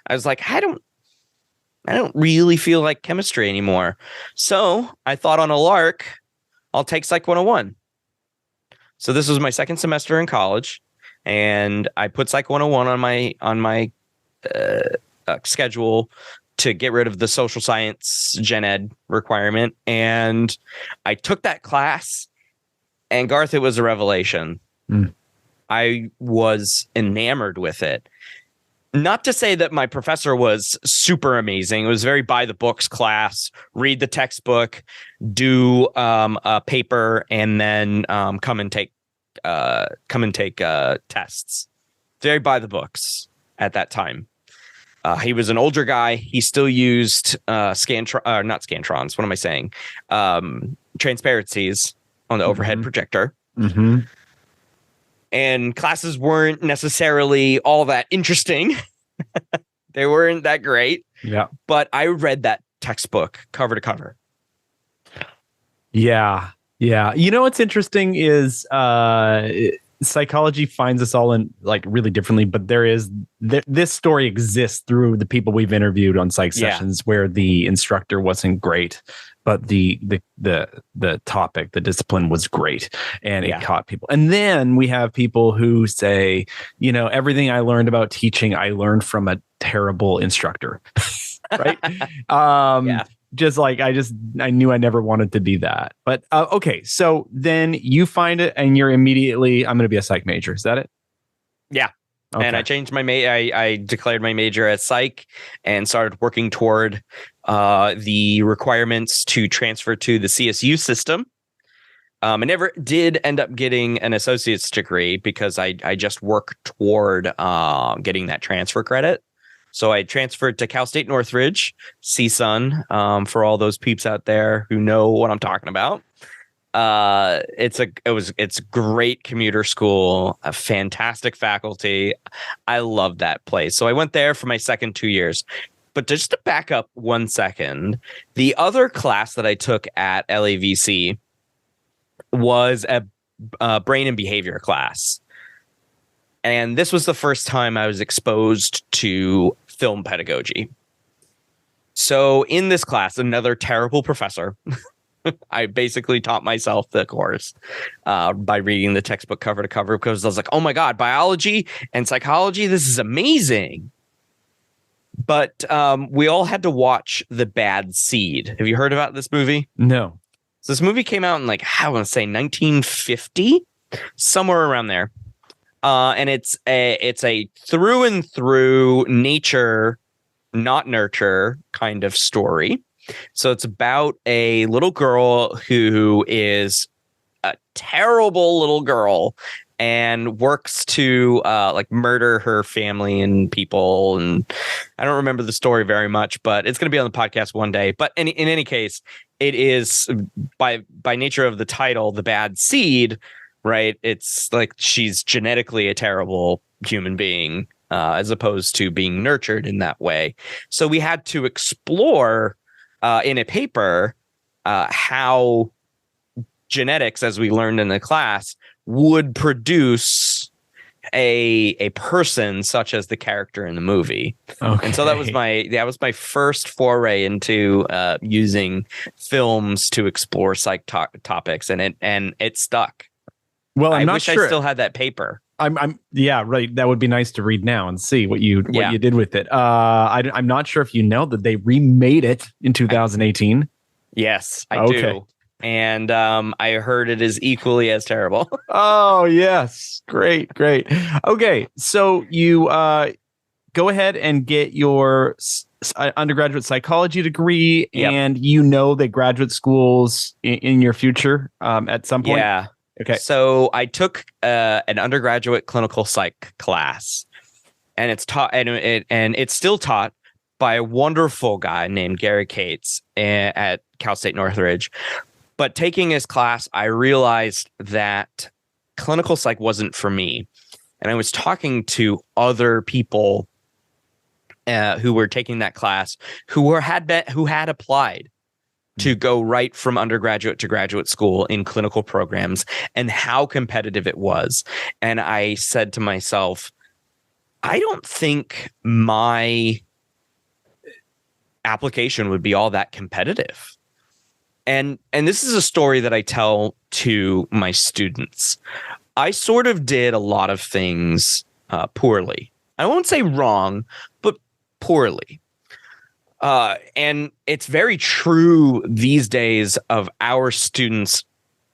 I was like, I don't really feel like chemistry anymore. So I thought on a lark, I'll take Psych 101. So this was my second semester in college, and I put Psych 101 on my schedule to get rid of the social science gen ed requirement. And I took that class, and Garth, it was a revelation. I was enamored with it. Not to say that my professor was super amazing. It was very by the books class, read the textbook, do a paper, and then come and take tests. Very by the books at that time. He was an older guy. He still used not scantrons. What am I saying? Transparencies on the overhead projector. Mm-hmm. And classes weren't necessarily all that interesting. They weren't that great. Yeah. But I read that textbook cover to cover. Yeah. Yeah. You know, what's interesting is psychology finds us all in like really differently, but this story exists through the people we've interviewed on psych sessions where the instructor wasn't great, but the topic, the discipline was great, and it caught people. And then we have people who say, you know, everything I learned about teaching, I learned from a terrible instructor. Right. Just like I knew I never wanted to be that. But okay, so then you find it and you're immediately, I'm going to be a psych major. Is that it? Yeah. Okay. And I changed my I declared my major as psych and started working toward the requirements to transfer to the CSU system. I never did end up getting an associate's degree because I just worked toward getting that transfer credit. So I transferred to Cal State Northridge, CSUN, for all those peeps out there who know what I'm talking about. It's great commuter school, a fantastic faculty. I love that place. So I went there for my second 2 years. But just to back up 1 second, the other class that I took at LAVC was a brain and behavior class. And this was the first time I was exposed to film pedagogy. So in this class, another terrible professor, I basically taught myself the course by reading the textbook cover to cover because I was like, oh my God, biology and psychology, this is amazing. But we all had to watch The Bad Seed. Have you heard about this movie? No. So this movie came out in like, I want to say 1950, somewhere around there. And it's a through and through nature, not nurture kind of story. So it's about a little girl who is a terrible little girl and works to like murder her family and people. And I don't remember the story very much, but it's going to be on the podcast one day. But in any case, it is by nature of the title, The Bad Seed. Right. It's like she's genetically a terrible human being as opposed to being nurtured in that way. So we had to explore in a paper how genetics, as we learned in the class, would produce a person such as the character in the movie. Okay. And so that was my first foray into using films to explore psych topics, and it stuck. Well, I wish I still had that paper. Yeah, right. That would be nice to read now and see what you did with it. I'm not sure if you know that they remade it in 2018. Yes, I do. And I heard it is equally as terrible. Oh, yes. Great. Okay. So you go ahead and get your undergraduate psychology degree, and you know that graduate schools in your future at some point. Yeah. Okay. So I took an undergraduate clinical psych class, and it's taught and it's still taught by a wonderful guy named Gary Cates at Cal State Northridge. But taking his class, I realized that clinical psych wasn't for me. And I was talking to other people who were taking that class who had applied to go right from undergraduate to graduate school in clinical programs and how competitive it was. And I said to myself, I don't think my application would be all that competitive. And this is a story that I tell to my students. I sort of did a lot of things poorly. I won't say wrong, but poorly. And it's very true these days of our students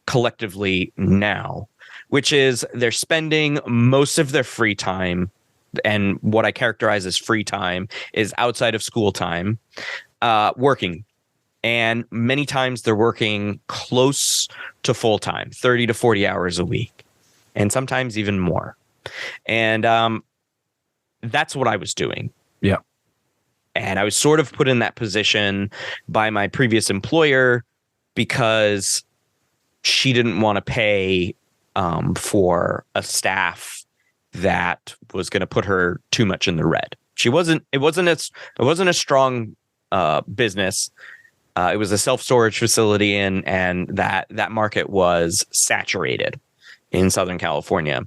collectively now, which is they're spending most of their free time, and what I characterize as free time is outside of school time, working. And many times they're working close to full time, 30 to 40 hours a week, and sometimes even more. And that's what I was doing. Yeah. And I was sort of put in that position by my previous employer because she didn't want to pay for a staff that was going to put her too much in the red. It wasn't a strong business. It was a self-storage facility, and that market was saturated in Southern California.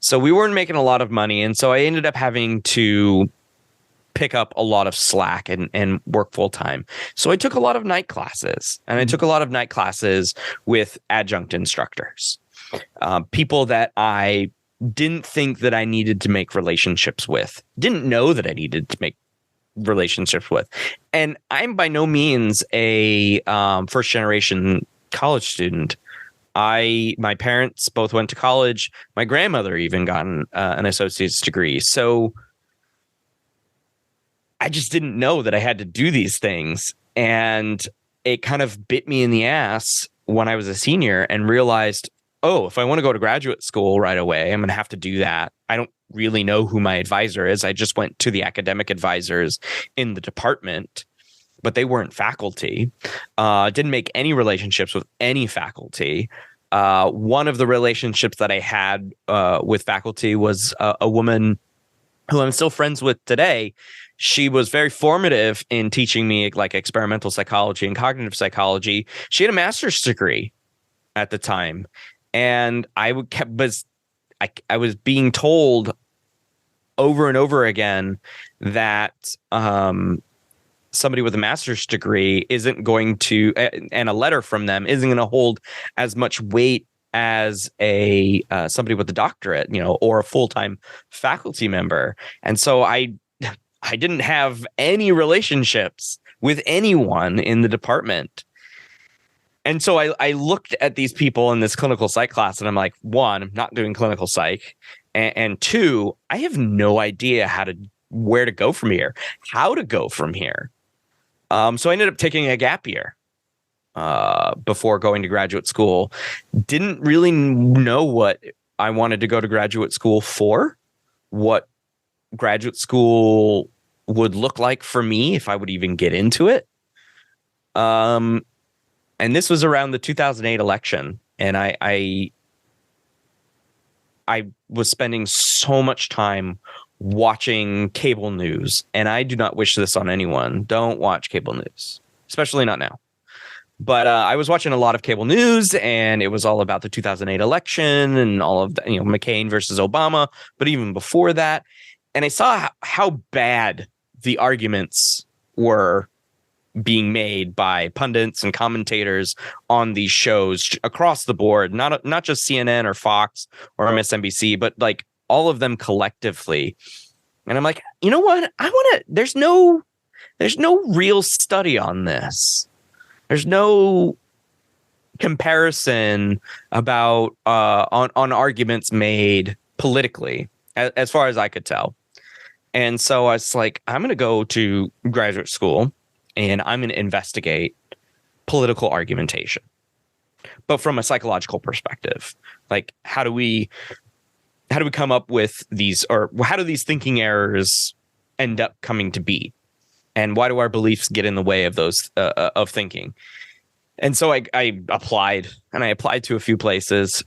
So we weren't making a lot of money. And so I ended up having to pick up a lot of slack and work full time. So I took a lot of night classes, and I took a lot of night classes with adjunct instructors, people that I didn't think that I needed to make relationships with, didn't know that I needed to make relationships with. And I'm by no means a first generation college student. My parents both went to college. My grandmother even got an associate's degree. So I just didn't know that I had to do these things. And it kind of bit me in the ass when I was a senior and realized, oh, if I want to go to graduate school right away, I'm going to have to do that. I don't really know who my advisor is. I just went to the academic advisors in the department, but they weren't faculty. Didn't make any relationships with any faculty. One of the relationships that I had with faculty was a woman who I'm still friends with today. She was very formative in teaching me like experimental psychology and cognitive psychology. She had a master's degree at the time, and I was being told over and over again that somebody with a master's degree isn't going to, and a letter from them isn't going to hold as much weight as somebody with a doctorate, or a full-time faculty member. And so I didn't have any relationships with anyone in the department. And so I looked at these people in this clinical psych class, and I'm like, one, I'm not doing clinical psych. And two, I have no idea where to go from here, how to go from here. So I ended up taking a gap year before going to graduate school. Didn't really know what I wanted to go to graduate school for, what graduate school would look like for me if I would even get into it. And this was around the 2008 election, and I was spending so much time watching cable news, and I do not wish this on anyone. Don't watch cable news, especially not now. But I was watching a lot of cable news, and it was all about the 2008 election and all of the, McCain versus Obama. But even before that, and I saw how bad the arguments were being made by pundits and commentators on these shows across the board, not just CNN or Fox or MSNBC, but like all of them collectively. And I'm like, you know what? I want to, there's no real study on this. There's no comparison about on arguments made politically, as far as I could tell. And so I was like, I'm going to go to graduate school and I'm going to investigate political argumentation, but from a psychological perspective. Like, how do we come up with these, or how do these thinking errors end up coming to be? And why do our beliefs get in the way of those of thinking? And so I applied to a few places.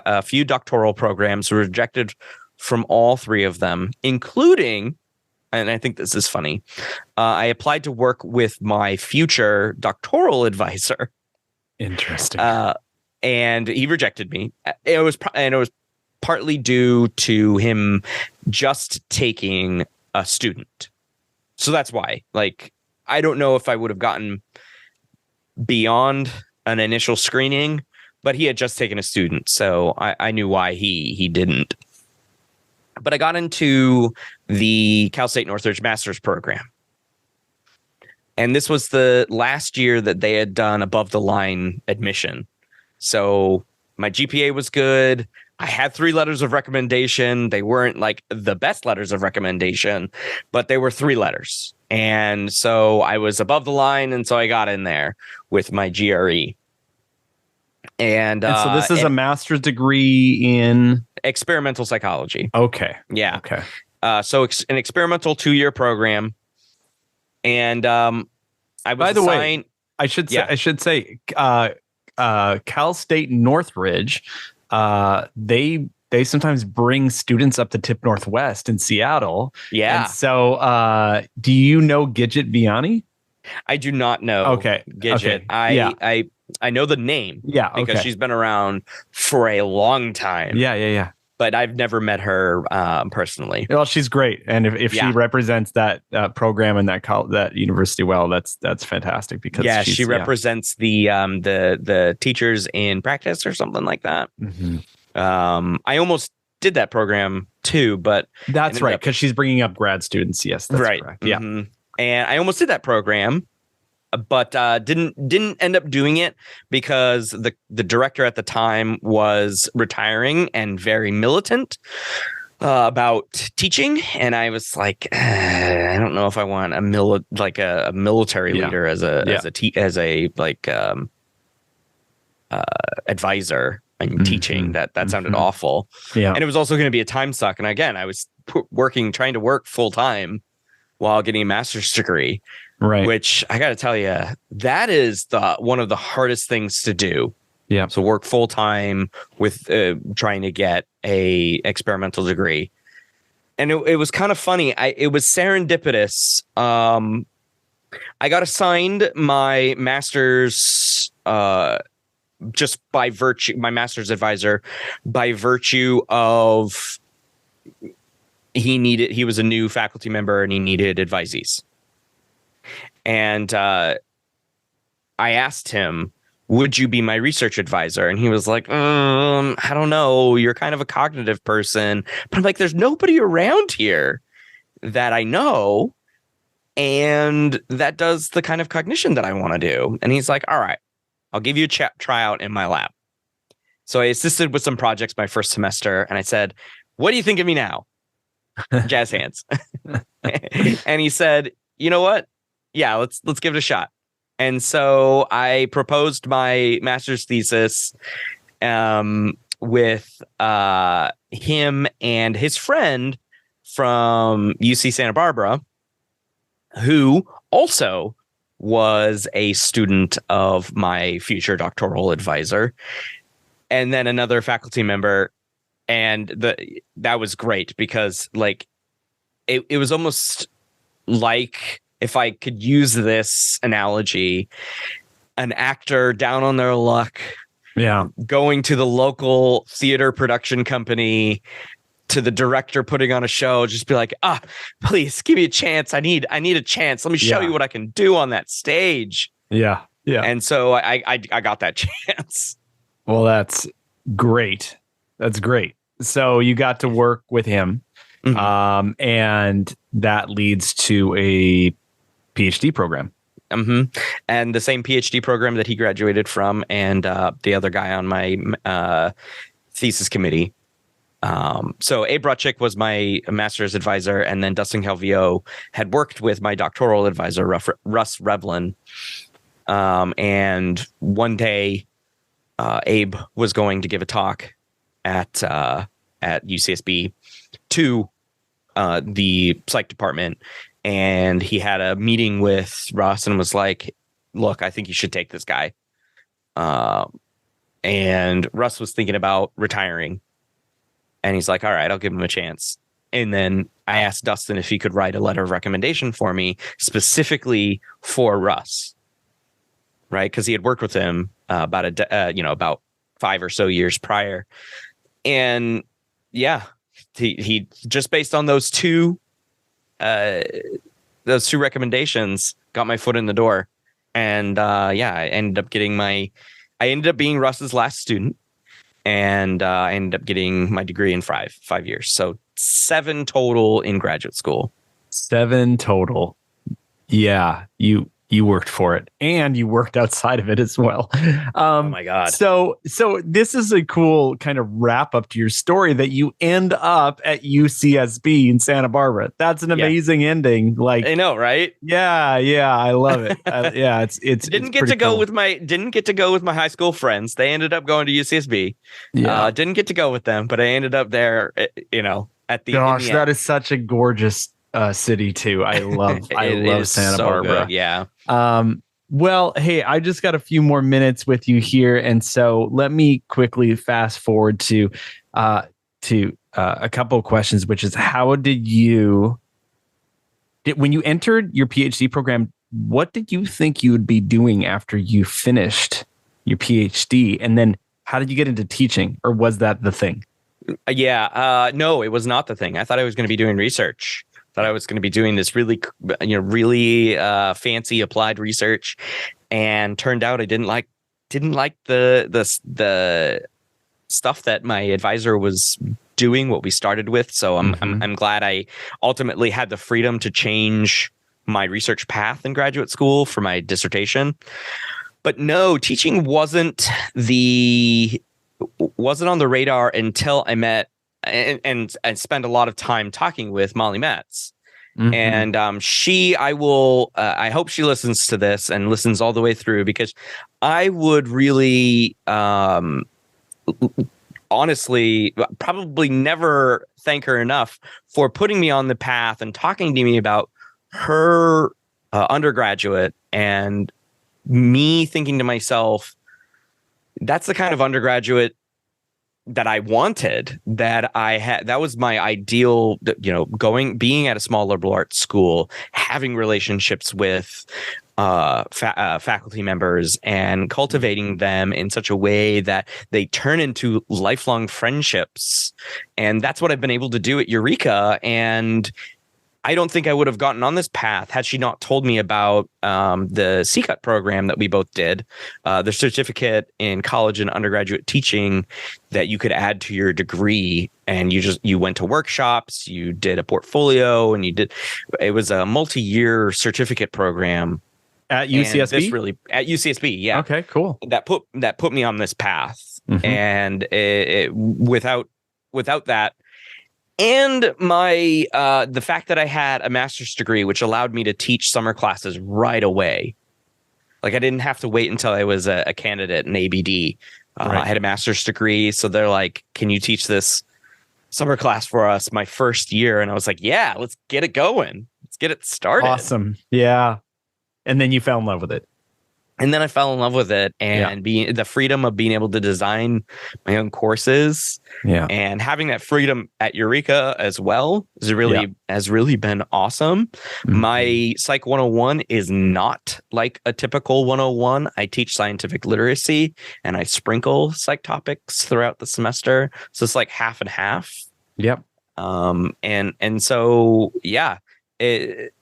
A few doctoral programs were rejected from all three of them, including, and I think this is funny, I applied to work with my future doctoral advisor. Interesting. And he rejected me. It was partly due to him just taking a student. So that's why. Like, I don't know if I would have gotten beyond an initial screening, but he had just taken a student, so I knew why he didn't. But I got into the Cal State Northridge master's program. And this was the last year that they had done above the line admission. So my GPA was good. I had 3 letters of recommendation. They weren't like the best letters of recommendation, but they were 3 letters. And so I was above the line. And so I got in there with my GRE. And so this is a master's degree in experimental psychology. Okay. Yeah. Okay. So an experimental 2-year program. And I was By the assigned, way, I should say Cal State Northridge, they sometimes bring students up to Tip Northwest in Seattle. Yeah. And so do you know Gidget Vianney? I do not know. Okay. Gidget. Okay. I know the name. Yeah. Because she's been around for a long time. Yeah. But I've never met her personally. Well, she's great, and if she represents that program and that university well, that's fantastic. Because she represents the teachers in practice or something like that. Mm-hmm. I almost did that program too, but that's right, because she's bringing up grad students. Yes, that's right. Correct. Yeah, and I almost did that program, but didn't end up doing it because the director at the time was retiring and very militant about teaching, and I was like, I don't know if I want a military leader as a advisor and teaching. That sounded awful. Yeah, and it was also going to be a time suck. And again, I was trying to work full time while getting a master's degree. Right. Which I got to tell you, that is one of the hardest things to do. Yeah. So work full time with trying to get a experimental degree. And it was kind of funny. It was serendipitous. I got assigned my master's just by virtue, my master's advisor, by virtue of he was a new faculty member and he needed advisees. And I asked him, would you be my research advisor? And he was like, I don't know. You're kind of a cognitive person. But I'm like, there's nobody around here that I know and that does the kind of cognition that I want to do. And he's like, all right, I'll give you a tryout in my lab. So I assisted with some projects my first semester. And I said, what do you think of me now? Jazz hands. And he said, you know what? Yeah, let's give it a shot. And so I proposed my master's thesis with him and his friend from UC Santa Barbara, who also was a student of my future doctoral advisor, and then another faculty member. And that was great because like it was almost like, if I could use this analogy, an actor down on their luck, going to the local theater production company, to the director putting on a show, just be like, please give me a chance. I need a chance. Let me show you what I can do on that stage. Yeah. And so I got that chance. Well, that's great. That's great. So you got to work with him, and that leads to a PhD program. And the same PhD program that he graduated from, and the other guy on my thesis committee. So Abe Rutchick was my master's advisor, and then Dustin Calvillo had worked with my doctoral advisor, Russ Revlin. And one day, Abe was going to give a talk at UCSB to the psych department, and he had a meeting with Russ and was like, "Look, I think you should take this guy." And Russ was thinking about retiring. And he's like, all right, I'll give him a chance. And then I asked Dustin if he could write a letter of recommendation for me specifically for Russ. Right. Because he had worked with him about 5 or so years prior. And yeah, he just based on those two recommendations got my foot in the door. And I ended up being Russ's last student. And I ended up getting my degree in 5 years. So 7 total in graduate school. 7 total. Yeah, you worked for it, and you worked outside of it as well. Oh my God. So this is a cool kind of wrap up to your story that you end up at UCSB in Santa Barbara. That's an amazing ending. Like, I know, right? Yeah, I love it. It's didn't get to go with my high school friends. They ended up going to UCSB. Yeah, didn't get to go with them, but I ended up there. At the gosh, that is such a gorgeous city too. I love Santa Barbara. Good, yeah. Well, hey, I just got a few more minutes with you here, and so let me quickly fast forward to a couple of questions, which is how did when you entered your PhD program, what did you think you would be doing after you finished your PhD, and then how did you get into teaching, or was that the thing? No, it was not the thing. I thought I was going to be doing research. Thought I was going to be doing this really fancy applied research, and turned out I didn't like the stuff that my advisor was doing, what we started with. So I'm glad I ultimately had the freedom to change my research path in graduate school for my dissertation. But no, teaching wasn't on the radar until I met and spend a lot of time talking with Molly Metz. And I hope she listens to this and listens all the way through, because I would really honestly probably never thank her enough for putting me on the path and talking to me about her undergraduate, and me thinking to myself, that's the kind of undergraduate that I wanted, that I had. That was my ideal, being at a small liberal arts school, having relationships with faculty members and cultivating them in such a way that they turn into lifelong friendships. And that's what I've been able to do at Eureka. And I don't think I would have gotten on this path had she not told me about the CCUT program that we both did, the certificate in college and undergraduate teaching that you could add to your degree. And you went to workshops, you did a portfolio, and it was a multi-year certificate program. At UCSB? At UCSB, yeah. Okay, cool. That put me on this path. And without that, and the fact that I had a master's degree, which allowed me to teach summer classes right away. Like, I didn't have to wait until I was a candidate in ABD. Right. I had a master's degree, so they're like, "Can you teach this summer class for us my first year?" And I was like, "Yeah, let's get it going. Let's get it started." Awesome. Yeah. And then you fell in love with it. And then I fell in love with it, and being the freedom of being able to design my own courses, and having that freedom at Eureka as well has really been awesome. My Psych 101 is not like a typical 101. I teach scientific literacy, and I sprinkle psych topics throughout the semester, so it's like half and half. Yep. And so it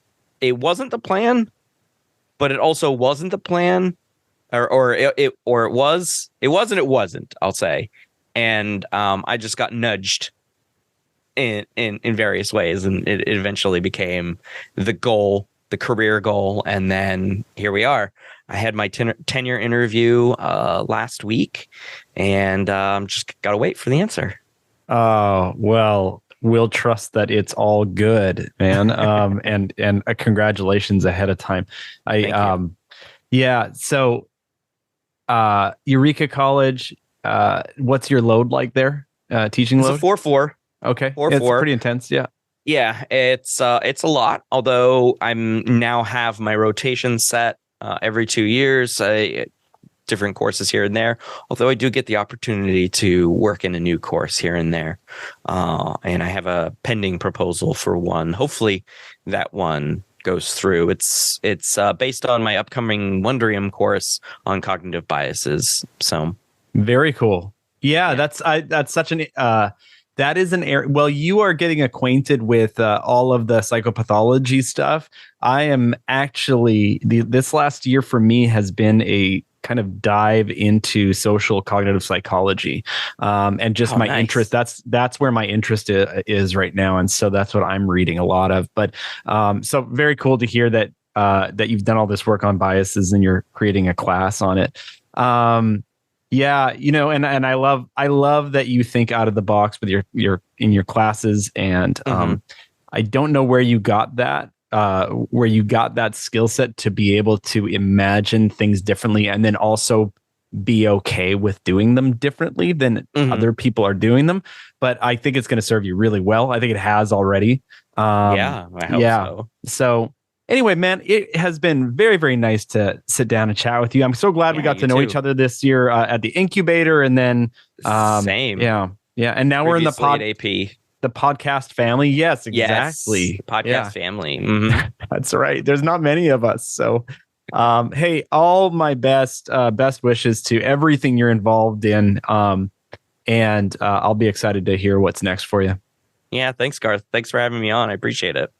wasn't the plan, but it also wasn't the plan, or it was. It was and it wasn't, I'll say. and I just got nudged in various ways, and it eventually became the goal, the career goal, and then here we are. I had my tenure interview last week, and just gotta wait for the answer. Oh, well, we'll trust that it's all good, man. And congratulations ahead of time. Thank you. Yeah. So, Eureka College, what's your load like there? Teaching It's load? a 4-4. Okay. 4-4. It's pretty intense. Yeah. Yeah, it's a lot. Although I'm now have my rotation set every 2 years, different courses here and there. Although I do get the opportunity to work in a new course here and there, and I have a pending proposal for one. Hopefully, that one goes through. It's based on my upcoming Wondrium course on cognitive biases. So very cool. Yeah. That's such an. That is an area. Well, you are getting acquainted with all of the psychopathology stuff. I am actually this last year for me has been a kind of dive into social cognitive psychology, and just my interest. That's where my interest is right now, and so that's what I'm reading a lot of. But so very cool to hear that that you've done all this work on biases and you're creating a class on it. Yeah, and I love that you think out of the box with your in your classes, and I don't know where you got that skill set to be able to imagine things differently and then also be okay with doing them differently than other people are doing them. But I think it's going to serve you really well. I think it has already. Yeah, I hope so. So anyway, man, it has been very, very nice to sit down and chat with you. I'm so glad we got to know each other this year at the incubator, and then same. Yeah. And now we're in the podcast family. Yes, exactly. Yes, podcast family. Mm-hmm. That's right. There's not many of us. So, hey, all my best wishes to everything you're involved in. And I'll be excited to hear what's next for you. Yeah. Thanks, Garth. Thanks for having me on. I appreciate it.